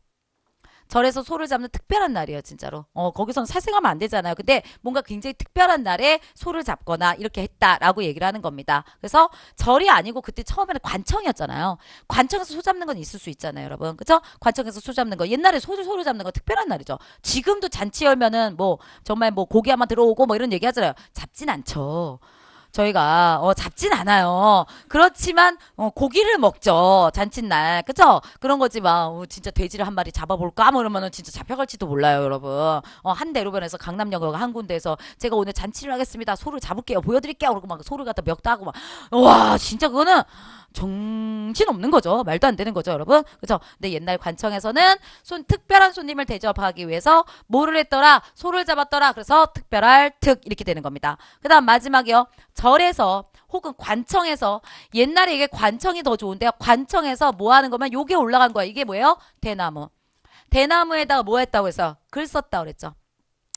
Speaker 1: 절에서 소를 잡는 특별한 날이에요, 진짜로. 거기서는 살생하면 안 되잖아요. 근데 뭔가 굉장히 특별한 날에 소를 잡거나 이렇게 했다라고 얘기를 하는 겁니다. 그래서 절이 아니고 그때 처음에는 관청이었잖아요. 관청에서 소 잡는 건 있을 수 있잖아요, 여러분. 그죠? 관청에서 소 잡는 거. 옛날에 소를 잡는 거 특별한 날이죠. 지금도 잔치 열면은 뭐 정말 뭐 고기 한번 들어오고 뭐 이런 얘기 하잖아요. 잡진 않죠. 저희가 잡진 않아요. 그렇지만 고기를 먹죠. 잔칫날. 그쵸? 그런 거지 막 진짜 돼지를 한 마리 잡아볼까? 뭐 이러면은 진짜 잡혀갈지도 몰라요, 여러분. 한 대로변에서 강남역에 한 군데에서 제가 오늘 잔치를 하겠습니다. 소를 잡을게요. 보여드릴게요. 그러고 막 소를 갖다 멱다 하고 막 와 진짜 그거는 정신 없는 거죠. 말도 안 되는 거죠, 여러분. 그렇죠? 근데 옛날 관청에서는 특별한 손님을 대접하기 위해서 뭐를 했더라? 소를 잡았더라. 그래서 특별할 특 이렇게 되는 겁니다. 그다음 마지막이요. 절에서 혹은 관청에서 옛날에 이게 관청이 더 좋은데요. 관청에서 뭐 하는 거면 요게 올라간 거야. 이게 뭐예요? 대나무. 대나무에다가 뭐 했다고 해서 글 썼다고 그랬죠.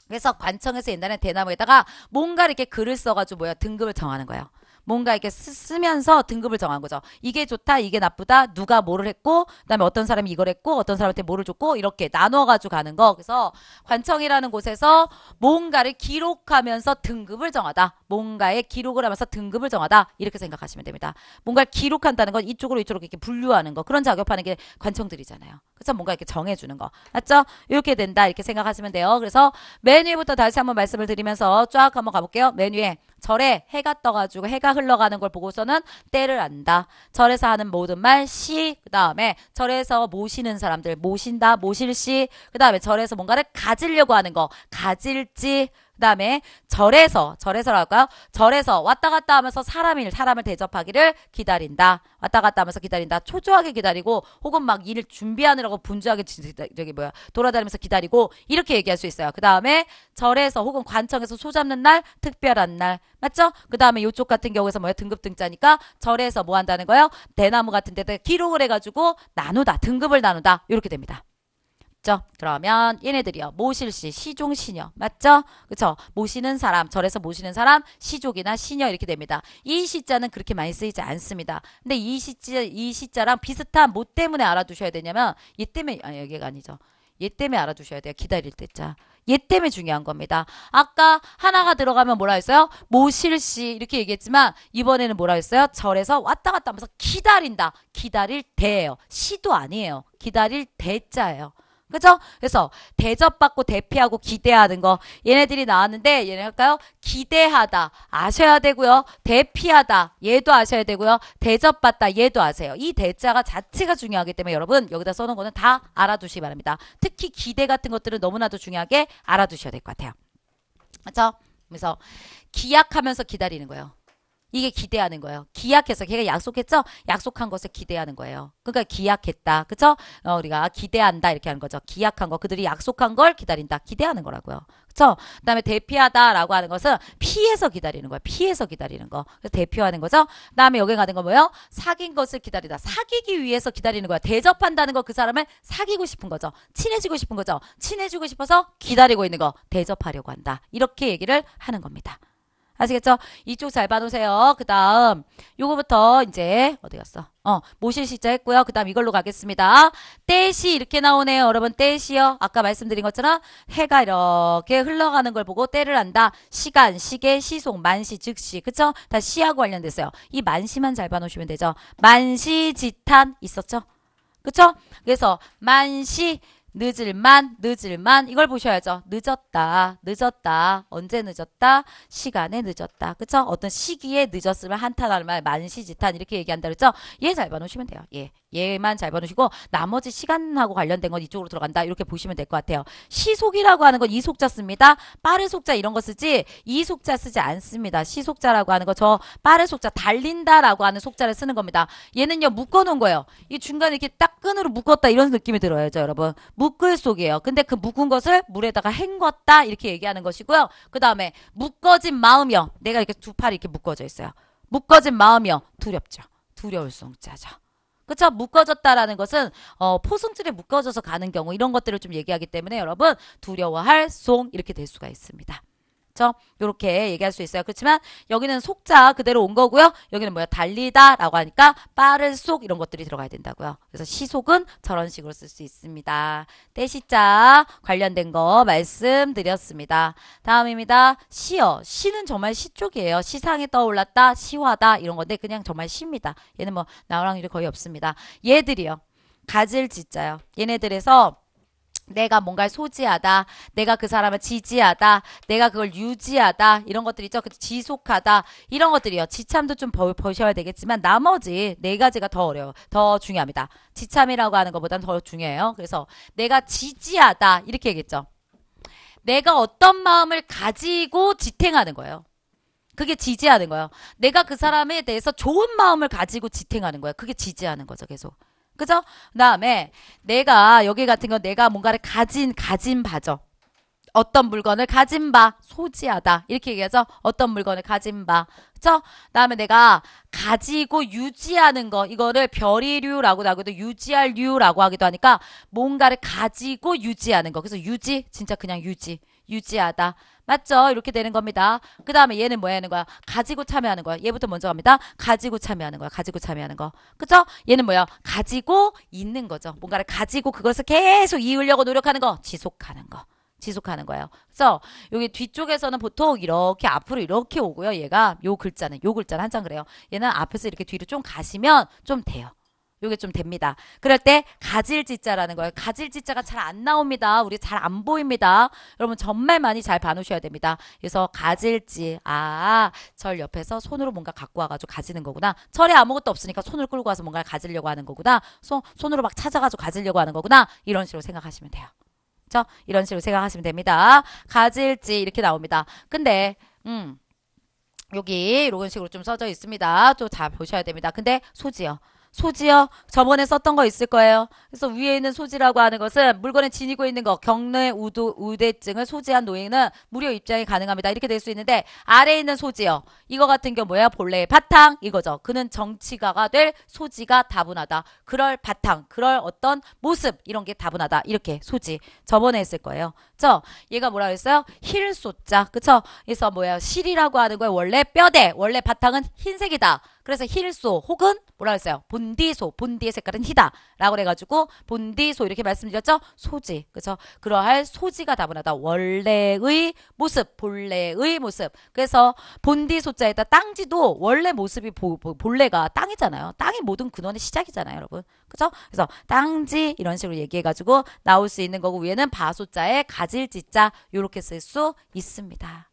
Speaker 1: 그래서 관청에서 옛날엔 대나무에다가 뭔가 이렇게 글을 써가지고 뭐야 등급을 정하는 거예요. 뭔가 이렇게 쓰면서 등급을 정한 거죠. 이게 좋다, 이게 나쁘다, 누가 뭐를 했고, 그다음에 어떤 사람이 이걸 했고, 어떤 사람한테 뭐를 줬고, 이렇게 나눠가지고 가는 거. 그래서 관청이라는 곳에서 뭔가를 기록하면서 등급을 정하다. 뭔가에 기록을 하면서 등급을 정하다. 이렇게 생각하시면 됩니다. 뭔가를 기록한다는 건 이쪽으로 이렇게 분류하는 거. 그런 작업하는 게 관청들이잖아요. 그래서 뭔가 이렇게 정해주는 거. 맞죠? 이렇게 된다. 이렇게 생각하시면 돼요. 그래서 맨 위에부터 다시 한번 말씀을 드리면서 쫙 한번 가볼게요. 맨 위에. 절에 해가 떠가지고 해가 흘러가는 걸 보고서는 때를 안다. 절에서 하는 모든 말 시. 그 다음에 절에서 모시는 사람들 모신다. 모실시. 그 다음에 절에서 뭔가를 가지려고 하는 거 가질지. 그 다음에 절에서라고 할까요? 절에서 왔다 갔다 하면서 사람을 대접하기를 기다린다. 왔다 갔다 하면서 기다린다. 초조하게 기다리고 혹은 막 일을 준비하느라고 분주하게 돌아다니면서 기다리고 이렇게 얘기할 수 있어요. 그 다음에 절에서 혹은 관청에서 소 잡는 날 특별한 날 맞죠? 그 다음에 이쪽 같은 경우에서 뭐야 등급 등자니까 절에서 뭐 한다는 거예요? 대나무 같은 데다 기록을 해가지고 나누다 등급을 나누다 이렇게 됩니다. 맞죠? 그러면 얘네들이요. 모실시, 시종, 시녀. 맞죠? 그쵸? 모시는 사람, 절에서 모시는 사람, 시족이나 시녀 이렇게 됩니다. 이 시자는 그렇게 많이 쓰이지 않습니다. 근데 이 시자랑 비슷한 뭐 때문에 알아두셔야 되냐면 얘 때문에, 아니 여기가 아니죠. 얘 때문에 알아두셔야 돼요. 기다릴 때자. 얘 때문에 중요한 겁니다. 아까 하나가 들어가면 뭐라 했어요? 모실시 이렇게 얘기했지만 이번에는 뭐라 했어요? 절에서 왔다 갔다 하면서 기다린다. 기다릴 대예요. 시도 아니에요. 기다릴 대자예요. 그죠? 그래서 대접받고 대피하고 기대하는 거 얘네들이 나왔는데 얘네 할까요? 기대하다 아셔야 되고요. 대피하다 얘도 아셔야 되고요. 대접받다 얘도 아세요. 이 대자가 자체가 중요하기 때문에 여러분 여기다 써놓은 거는 다 알아두시기 바랍니다. 특히 기대 같은 것들은 너무나도 중요하게 알아두셔야 될 것 같아요. 그렇죠? 그래서 기약하면서 기다리는 거예요. 이게 기대하는 거예요. 기약해서 걔가 약속했죠? 약속한 것을 기대하는 거예요. 그러니까 기약했다. 그쵸? 우리가 기대한다 이렇게 하는 거죠. 기약한 거. 그들이 약속한 걸 기다린다. 기대하는 거라고요. 그쵸? 그 다음에 대피하다라고 하는 것은 피해서 기다리는 거예요. 피해서 기다리는 거. 그래서 대피하는 거죠. 그 다음에 여기 가는 거 뭐예요? 사귄 것을 기다리다. 사귀기 위해서 기다리는 거야. 대접한다는 거 그 사람을 사귀고 싶은 거죠. 친해지고 싶은 거죠. 친해지고 싶어서 기다리고 있는 거. 대접하려고 한다. 이렇게 얘기를 하는 겁니다. 아시겠죠? 이쪽 잘 봐놓으세요. 그 다음 요거부터 이제 어디 갔어? 모실 시자 했고요. 그 다음 이걸로 가겠습니다. 떼시 이렇게 나오네요. 여러분 떼시요. 아까 말씀드린 것처럼 해가 이렇게 흘러가는 걸 보고 때를 안다. 시간, 시계, 시속, 만시, 즉시. 그쵸? 다 시하고 관련됐어요. 이 만시만 잘 봐놓으시면 되죠. 만시지탄 있었죠? 그쵸? 그래서 만시 늦을만 이걸 보셔야죠. 늦었다 언제 늦었다 시간에 늦었다 그쵸? 어떤 시기에 늦었으면 한탄할 말 만시지탄 이렇게 얘기한다 그랬죠? 얘 잘 봐놓으시면 돼요. 얘만 잘 봐놓으시고 나머지 시간하고 관련된 건 이쪽으로 들어간다 이렇게 보시면 될 것 같아요. 시속이라고 하는 건 이속자 씁니다. 빠른 속자 이런 거 쓰지 이속자 쓰지 않습니다. 시속자라고 하는 거 저 빠른 속자 달린다라고 하는 속자를 쓰는 겁니다. 얘는요 묶어놓은 거예요. 이 중간에 이렇게 딱 끈으로 묶었다 이런 느낌이 들어야죠 여러분. 묶을 속이에요. 근데 그 묶은 것을 물에다가 헹궜다 이렇게 얘기하는 것이고요. 그 다음에 묶어진 마음이요. 내가 이렇게 두 팔이 이렇게 묶어져 있어요. 묶어진 마음이요. 두렵죠. 두려울 송자죠. 그쵸? 묶어졌다라는 것은 포승줄에 묶어져서 가는 경우 이런 것들을 좀 얘기하기 때문에 여러분 두려워할 송 이렇게 될 수가 있습니다. 그렇죠? 이렇게 얘기할 수 있어요. 그렇지만 여기는 속자 그대로 온 거고요. 여기는 뭐야? 달리다라고 하니까 빠른 속 이런 것들이 들어가야 된다고요. 그래서 시속은 저런 식으로 쓸 수 있습니다. 떼시자 관련된 거 말씀드렸습니다. 다음입니다. 시어. 시는 정말 시 쪽이에요. 시상에 떠올랐다, 시화다 이런 건데 그냥 정말 시입니다. 얘는 뭐 나올 확률이 거의 없습니다. 얘들이요. 가질 지자요. 얘네들에서 내가 뭔가를 소지하다, 내가 그 사람을 지지하다, 내가 그걸 유지하다, 이런 것들 있죠. 지속하다, 이런 것들이요. 지참도 좀 보셔야 되겠지만 나머지 네 가지가 더 어려워, 더 중요합니다. 지참이라고 하는 것보다는 더 중요해요. 그래서 내가 지지하다 이렇게 얘기했죠. 내가 어떤 마음을 가지고 지탱하는 거예요. 그게 지지하는 거예요. 내가 그 사람에 대해서 좋은 마음을 가지고 지탱하는 거예요. 그게 지지하는 거죠, 계속. 그죠? 그 다음에 내가 여기 같은 건 내가 뭔가를 가진 바죠. 어떤 물건을 가진 바, 소지하다. 이렇게 얘기하죠. 어떤 물건을 가진 바. 그죠? 그다음에 내가 가지고 유지하는 거. 이거를 별이류라고 하기도 유지할 류라고 하기도 하니까 뭔가를 가지고 유지하는 거. 그래서 유지, 진짜 그냥 유지. 유지하다. 맞죠? 이렇게 되는 겁니다. 그 다음에 얘는 뭐 하는 거야? 가지고 참여하는 거야. 얘부터 먼저 갑니다. 가지고 참여하는 거야. 가지고 참여하는 거. 그죠? 얘는 뭐야? 가지고 있는 거죠. 뭔가를 가지고 그것을 계속 이으려고 노력하는 거. 지속하는 거. 지속하는 거예요. 그래서 여기 뒤쪽에서는 보통 이렇게 앞으로 이렇게 오고요. 얘가 요 글자는 한자 그래요. 얘는 앞에서 이렇게 뒤로 좀 가시면 좀 돼요. 요게 좀 됩니다. 그럴 때 가질 지자라는 거예요. 가질 지자가 잘 안 나옵니다. 우리 잘 안 보입니다. 여러분 정말 많이 잘 봐놓으셔야 됩니다. 그래서 가질지, 절 옆에서 손으로 뭔가 갖고 와가지고 가지는 거구나. 절에 아무것도 없으니까 손을 끌고 와서 뭔가를 가지려고 하는 거구나. 손으로 막 찾아가지고 가지려고 하는 거구나. 이런 식으로 생각하시면 돼요. 그렇죠? 이런 식으로 생각하시면 됩니다. 가질지 이렇게 나옵니다. 근데 여기 이런 식으로 좀 써져 있습니다. 또 잘 보셔야 됩니다. 근데 소지요. 소지요. 저번에 썼던 거 있을 거예요. 그래서 위에 있는 소지라고 하는 것은 물건에 지니고 있는 거, 경내 우대증을 소지한 노인은 무료 입장이 가능합니다. 이렇게 될 수 있는데 아래에 있는 소지요. 이거 같은 경우 뭐야? 본래의 바탕 이거죠. 그는 정치가가 될 소지가 다분하다. 그럴 바탕, 그럴 어떤 모습 이런 게 다분하다. 이렇게 소지. 저번에 했을 거예요. 그쵸? 얘가 뭐라 그랬어요? 힐소자. 그쵸? 그래서 뭐야? 실이라고 하는 거에 원래 뼈대, 원래 바탕은 흰색이다. 그래서 힐소 혹은 뭐라 그랬어요? 본디소, 본디의 색깔은 희다 라고 그래가지고 본디소 이렇게 말씀드렸죠? 소지, 그래서 그러할 소지가 다분하다. 원래의 모습, 본래의 모습. 그래서 본디소자에다 땅지도 원래 모습이 본래가 땅이잖아요. 땅이 모든 근원의 시작이잖아요, 여러분. 그죠? 그래서 땅지 이런 식으로 얘기해가지고 나올 수 있는 거고 위에는 바소자에 가질지자 이렇게 쓸 수 있습니다.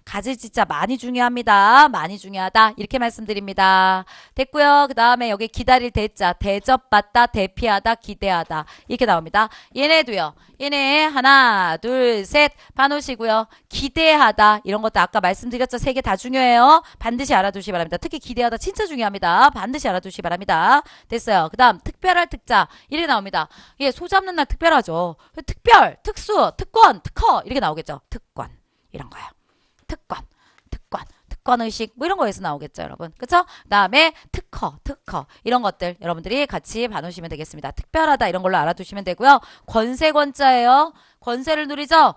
Speaker 1: 가질 지자 많이 중요합니다. 많이 중요하다. 이렇게 말씀드립니다. 됐고요. 그 다음에 여기 기다릴 대자. 대접받다, 대피하다, 기대하다. 이렇게 나옵니다. 얘네도요. 얘네 하나, 둘, 셋 봐놓으시고요. 기대하다. 이런 것도 아까 말씀드렸죠. 세 개 다 중요해요. 반드시 알아두시기 바랍니다. 특히 기대하다 진짜 중요합니다. 반드시 알아두시기 바랍니다. 됐어요. 그 다음 특별할 특자. 이렇게 나옵니다. 예, 소 잡는 날 특별하죠. 특별, 특수, 특권, 특허 이렇게 나오겠죠. 특권. 이런 거요. 특권의식 뭐 이런 거에서 나오겠죠 여러분. 그쵸? 그 다음에 특허 이런 것들 여러분들이 같이 봐놓으시면 되겠습니다. 특별하다 이런 걸로 알아두시면 되고요. 권세권자예요. 권세를 누리죠.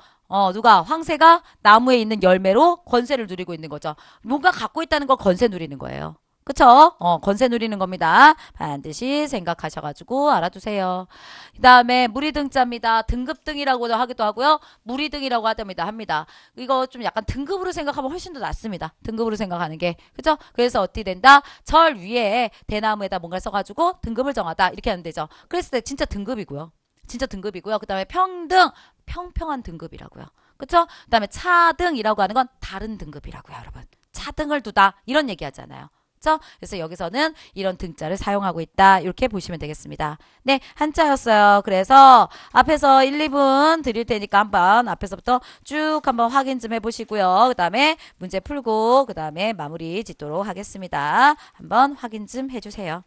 Speaker 1: 누가 황새가 나무에 있는 열매로 권세를 누리고 있는 거죠. 뭔가 갖고 있다는 걸 권세 누리는 거예요. 그쵸? 권세 누리는 겁니다. 반드시 생각하셔가지고 알아두세요. 그 다음에 무리등자입니다. 등급등이라고도 하기도 하고요. 무리등이라고 합니다. 이거 좀 약간 등급으로 생각하면 훨씬 더 낫습니다. 등급으로 생각하는 게. 그죠? 그래서 어떻게 된다? 절 위에 대나무에다 뭔가 써가지고 등급을 정하다. 이렇게 하면 되죠. 그랬을 때 진짜 등급이고요. 진짜 등급이고요. 그 다음에 평등, 평평한 등급이라고요. 그쵸? 그 다음에 차등이라고 하는 건 다른 등급이라고요, 여러분. 차등을 두다. 이런 얘기 하잖아요. 그래서 여기서는 이런 등자를 사용하고 있다. 이렇게 보시면 되겠습니다. 네, 한자였어요. 그래서 앞에서 1, 2분 드릴 테니까 한번 앞에서부터 쭉 한번 확인 좀 해보시고요. 그 다음에 문제 풀고 그 다음에 마무리 짓도록 하겠습니다. 한번 확인 좀 해주세요.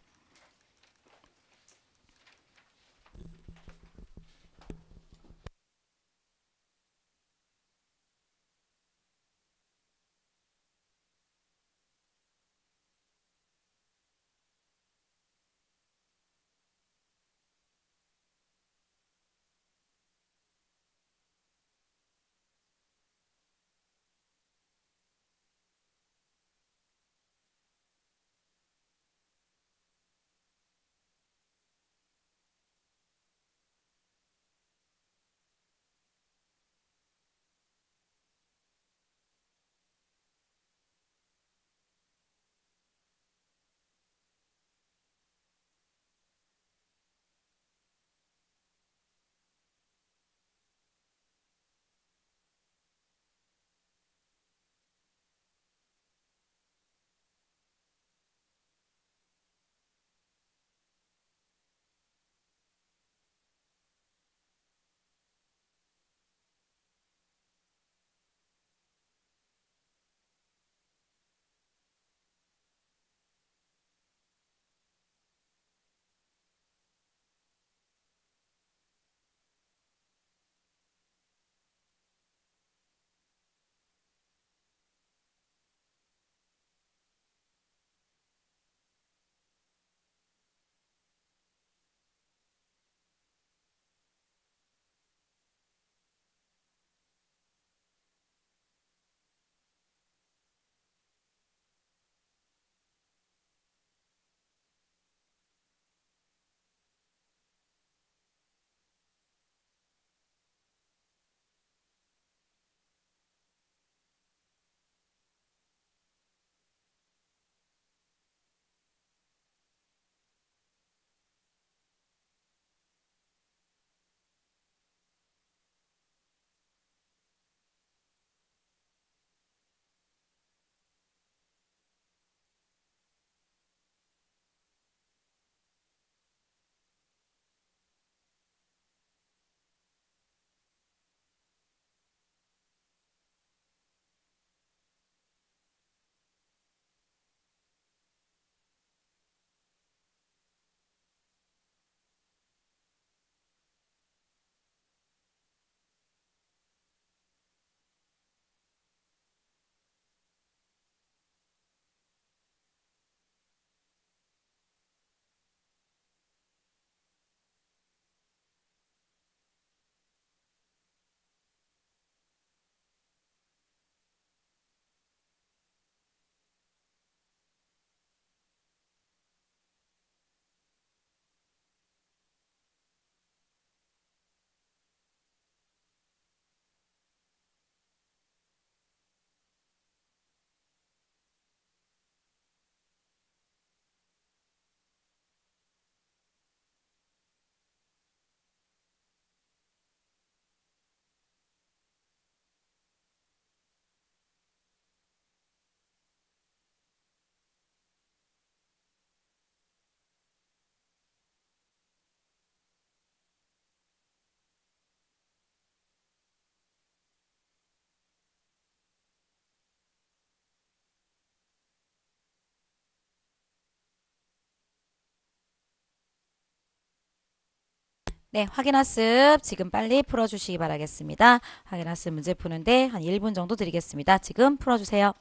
Speaker 1: 네, 확인학습 지금 빨리 풀어주시기 바라겠습니다. 확인학습 문제 푸는데 한 1분 정도 드리겠습니다. 지금 풀어주세요.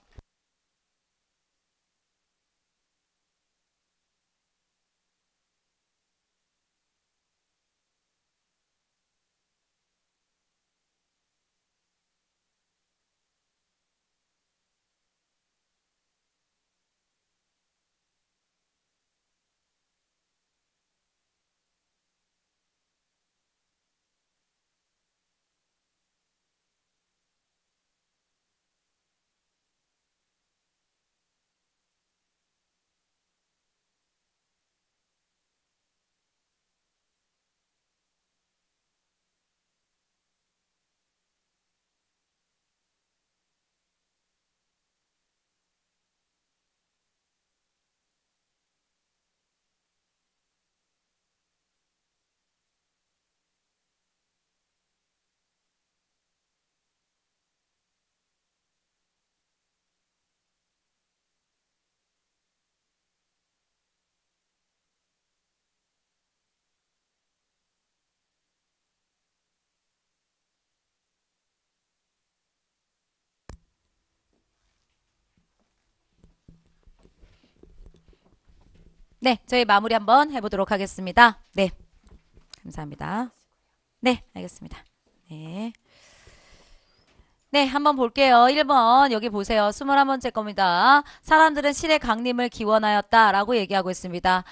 Speaker 1: 네, 저희 마무리 한번 해보도록 하겠습니다. 네, 감사합니다. 네, 알겠습니다. 네. 네, 한번 볼게요. 1번 여기 보세요. 21번째 겁니다. 사람들은 신의 강림을 기원하였다라고 얘기하고 있습니다.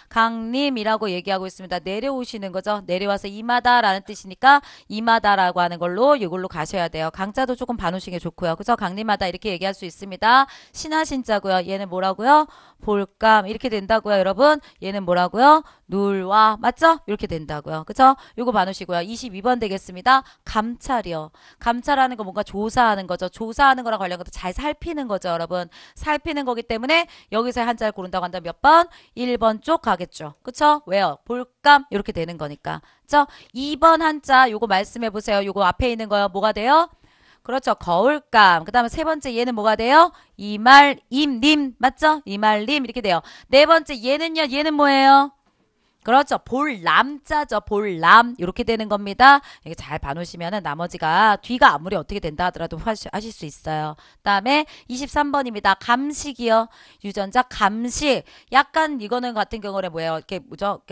Speaker 1: 강림이라고 얘기하고 있습니다. 내려오시는 거죠. 내려와서 임하다라는 뜻이니까 임하다라고 하는 걸로 이걸로 가셔야 돼요. 강자도 조금 봐놓으시는 게 좋고요. 그죠? 강림하다 이렇게 얘기할 수 있습니다. 신하신자고요. 얘는 뭐라고요? 볼감 이렇게 된다고요. 여러분 얘는 뭐라고요? 눌와 맞죠? 이렇게 된다고요. 그죠? 요거 봐놓으시고요. 22번 되겠습니다. 감찰이요. 감찰하는 거 뭔가 조사하는 거죠. 조사하는 거랑 관련 것도 잘 살피는 거죠. 여러분 살피는 거기 때문에 여기서 한자를 고른다고 한다면 몇 번? 1번 쪽 가겠죠. 그쵸? 왜요? 볼감 이렇게 되는 거니까. 그쵸? 2번 한자 요거 말씀해 보세요. 요거 앞에 있는 거요. 뭐가 돼요? 그렇죠. 거울감. 그 다음에 세 번째 얘는 뭐가 돼요? 이말임님. 맞죠? 이말님 이렇게 돼요. 네 번째 얘는요. 얘는 뭐예요? 그렇죠. 볼람자죠. 볼람. 이렇게 되는 겁니다. 이게 잘 봐놓으시면은 나머지가 뒤가 아무리 어떻게 된다 하더라도 하실 수 있어요. 그다음에 23번입니다. 감식이요. 유전자 감식. 약간 이거는 같은 경우는 뭐예요? 이렇게 뭐죠?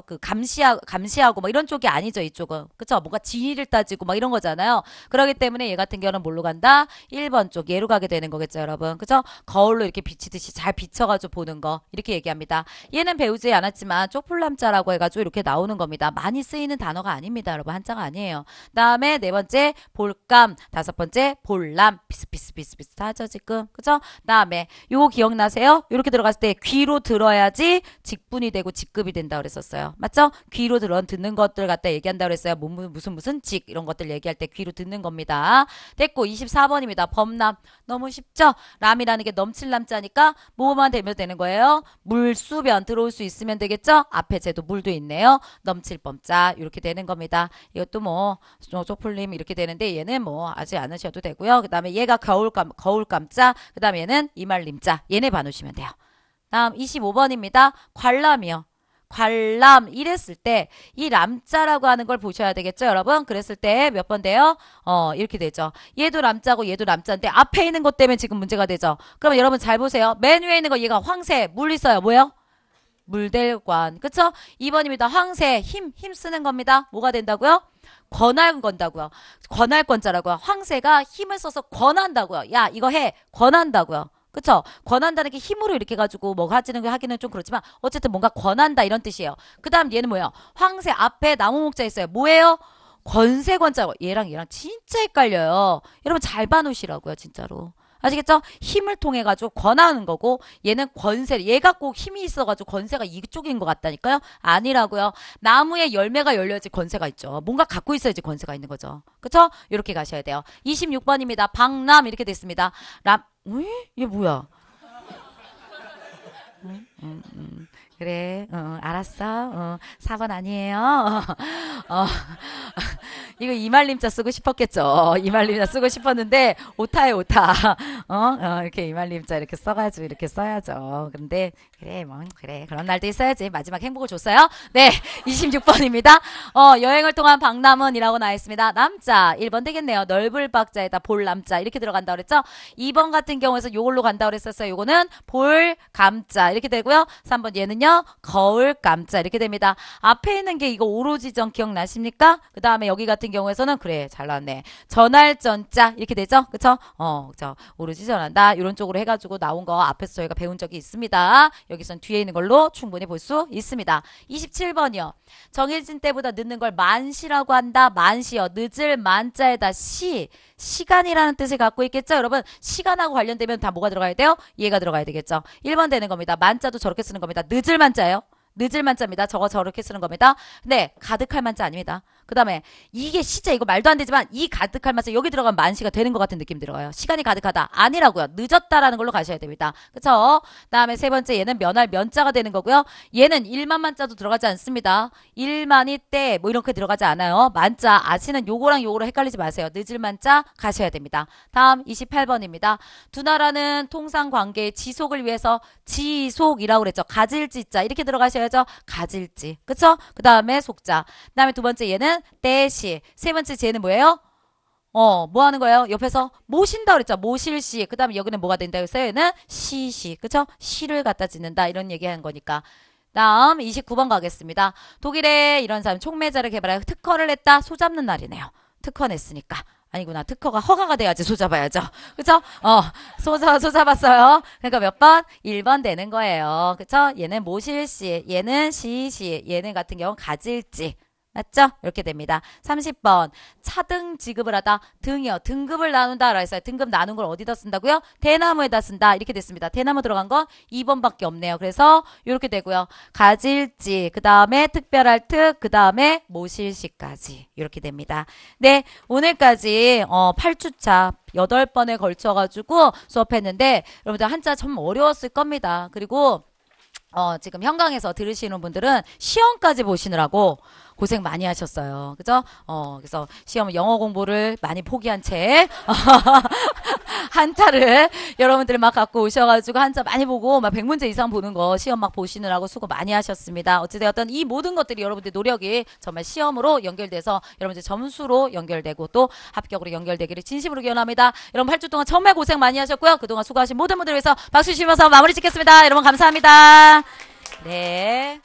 Speaker 1: 그 감시하고 뭐 이런 쪽이 아니죠. 이쪽은. 그렇죠? 뭔가 진위를 따지고 막 이런 거잖아요. 그렇기 때문에 얘 같은 경우는 뭘로 간다? 1번 쪽 얘로 가게 되는 거겠죠, 여러분. 그죠? 거울로 이렇게 비치듯이 잘 비춰가지고 보는 거. 이렇게 얘기합니다. 얘는 배우지 않았지만 쪽폴람 한자라고 해가지고 이렇게 나오는 겁니다. 많이 쓰이는 단어가 아닙니다. 여러분 한자가 아니에요. 다음에 네 번째 볼감, 다섯 번째 볼람 비슷하죠 지금 그죠? 다음에 요거 기억나세요? 이렇게 들어갔을 때 귀로 들어야지 직분이 되고 직급이 된다 그랬었어요. 맞죠? 귀로 듣는 것들 갖다 얘기한다 그랬어요. 무슨 직 이런 것들 얘기할 때 귀로 듣는 겁니다. 됐고 24번입니다. 범람 너무 쉽죠? 람이라는 게 넘칠 남자니까 뭐만 되면 되는 거예요? 물수변 들어올 수 있으면 되겠죠? 앞에 제도 물도 있네요. 넘칠 범자 이렇게 되는 겁니다. 이것도 뭐 쪽풀림 이렇게 되는데 얘는 뭐 하지 않으셔도 되고요. 그 다음에 얘가 거울감자 그 다음에 얘는 이말림자 얘네 봐놓으시면 돼요. 다음 25번입니다. 관람이요. 관람 이랬을 때 이 람자라고 하는 걸 보셔야 되겠죠 여러분. 그랬을 때 몇 번 돼요? 이렇게 되죠. 얘도 람자고 얘도 람자인데 앞에 있는 것 때문에 지금 문제가 되죠. 그러면 여러분 잘 보세요. 맨 위에 있는 거 얘가 황새 물 있어요. 뭐예요? 물될관. 그쵸? 2번입니다. 황새 힘 쓰는 겁니다. 뭐가 된다고요? 권할 건다고요. 권할 건자라고요. 황새가 힘을 써서 권한다고요. 야 이거 해. 권한다고요. 그쵸? 권한다는 게 힘으로 이렇게 해가지고 뭐 하기는 좀 그렇지만 어쨌든 뭔가 권한다 이런 뜻이에요. 그 다음 얘는 뭐예요? 황새 앞에 나무 목자 있어요. 뭐예요? 권세권자고. 얘랑 진짜 헷갈려요. 여러분 잘 봐놓으시라고요. 진짜로. 아시겠죠? 힘을 통해 가지고 권하는 거고 얘는 권세. 얘가 꼭 힘이 있어가지고 권세가 이쪽인 것 같다니까요. 아니라고요. 나무에 열매가 열려야지 권세가 있죠. 뭔가 갖고 있어야지 권세가 있는 거죠. 그쵸? 이렇게 가셔야 돼요. 26번입니다. 박람 이렇게 됐습니다. 얘 뭐야? 그래, 알았어. 4번 아니에요. 이거 이말림자 쓰고 싶었겠죠. 이말림자 쓰고 싶었는데 오타에 오타. 이렇게 이말림자 이렇게 써가지고 이렇게 써야죠. 근데 그래 뭐 그래 그런 날도 있어야지. 마지막 행복을 줬어요. 네, 26번입니다. 여행을 통한 박람은이라고 나와 있습니다. 남자 1번 되겠네요. 넓을 박자에다 볼 남자 이렇게 들어간다 그랬죠. 2번 같은 경우에서 요걸로 간다 그랬었어요. 요거는 볼 감자 이렇게 되고요. 3번 얘는요 거울 감자 이렇게 됩니다. 앞에 있는 게 이거 오로지전 기억나십니까? 그 다음에 여기 같은 경우에서는 그래 잘 나왔네. 전할 전자 이렇게 되죠. 그쵸? 그쵸. 오로지 전한다 이런 쪽으로 해가지고 나온 거 앞에서 저희가 배운 적이 있습니다. 여기선 뒤에 있는 걸로 충분히 볼 수 있습니다. 27번이요. 정해진 때보다 늦는 걸 만시라고 한다. 만시요. 늦을 만자에다 시간이라는 뜻을 갖고 있겠죠. 여러분 시간하고 관련되면 다 뭐가 들어가야 돼요? 얘가 들어가야 되겠죠. 1번 되는 겁니다. 만자도 저렇게 쓰는 겁니다. 늦을 만자예요. 늦을 만자입니다. 저거 저렇게 쓰는 겁니다. 근데 가득할 만자 아닙니다. 그 다음에 이게 시제 이거 말도 안 되지만 이 가득할 만자 여기 들어가면 만시가 되는 것 같은 느낌 들어요. 시간이 가득하다 아니라고요. 늦었다라는 걸로 가셔야 됩니다. 그쵸? 그 다음에 세 번째 얘는 면할 면자가 되는 거고요. 얘는 일만 만자도 들어가지 않습니다. 일만이 때 뭐 이렇게 들어가지 않아요. 만자 아시는 요거랑 요거로 헷갈리지 마세요. 늦을 만자 가셔야 됩니다. 다음 28번입니다. 두 나라는 통상관계의 지속을 위해서 지속이라고 그랬죠. 가질지자 이렇게 들어가셔야죠. 가질지 그쵸? 그 다음에 속자 그 다음에 두 번째 얘는 대시 세 번째 쟤는 뭐예요? 뭐 하는 거예요? 옆에서 모신다 그랬죠. 모실시 그 다음에 여기는 뭐가 된다 그랬어요? 얘는 시시 그쵸? 시를 갖다 짓는다 이런 얘기하는 거니까 다음 29번 가겠습니다. 독일에 이런 사람 촉매자를 개발하여 특허를 냈다. 소잡는 날이네요. 특허 냈으니까. 아니구나. 특허가 허가가 돼야지 소잡아야죠. 그쵸? 소잡았어요. 그러니까 몇 번? 1번 되는 거예요. 그쵸? 얘는 모실시, 얘는 시시, 얘는 같은 경우는 가질지. 맞죠? 이렇게 됩니다. 30번 차등 지급을 하다. 등이요. 등급을 나눈다 라고 했어요. 등급 나눈 걸 어디다 쓴다고요? 대나무에다 쓴다. 이렇게 됐습니다. 대나무 들어간 건 2번밖에 없네요. 그래서 이렇게 되고요. 가질지 그 다음에 특별할 특 그 다음에 모실시까지 이렇게 됩니다. 네, 오늘까지 8주차 8번에 걸쳐가지고 수업했는데 여러분들 한자 좀 어려웠을 겁니다. 그리고 지금 현강에서 들으시는 분들은 시험까지 보시느라고 고생 많이 하셨어요. 그죠? 그래서 시험 영어 공부를 많이 포기한 채 한자를 여러분들이 막 갖고 오셔가지고 한자 많이 보고 막 100문제 이상 보는 거 시험 막 보시느라고 수고 많이 하셨습니다. 어찌되었든 이 모든 것들이 여러분들 노력이 정말 시험으로 연결돼서 여러분들 점수로 연결되고 또 합격으로 연결되기를 진심으로 기원합니다. 여러분 8주 동안 정말 고생 많이 하셨고요. 그동안 수고하신 모든 분들 위해서 박수 주시면서 마무리 짓겠습니다. 여러분 감사합니다. 네.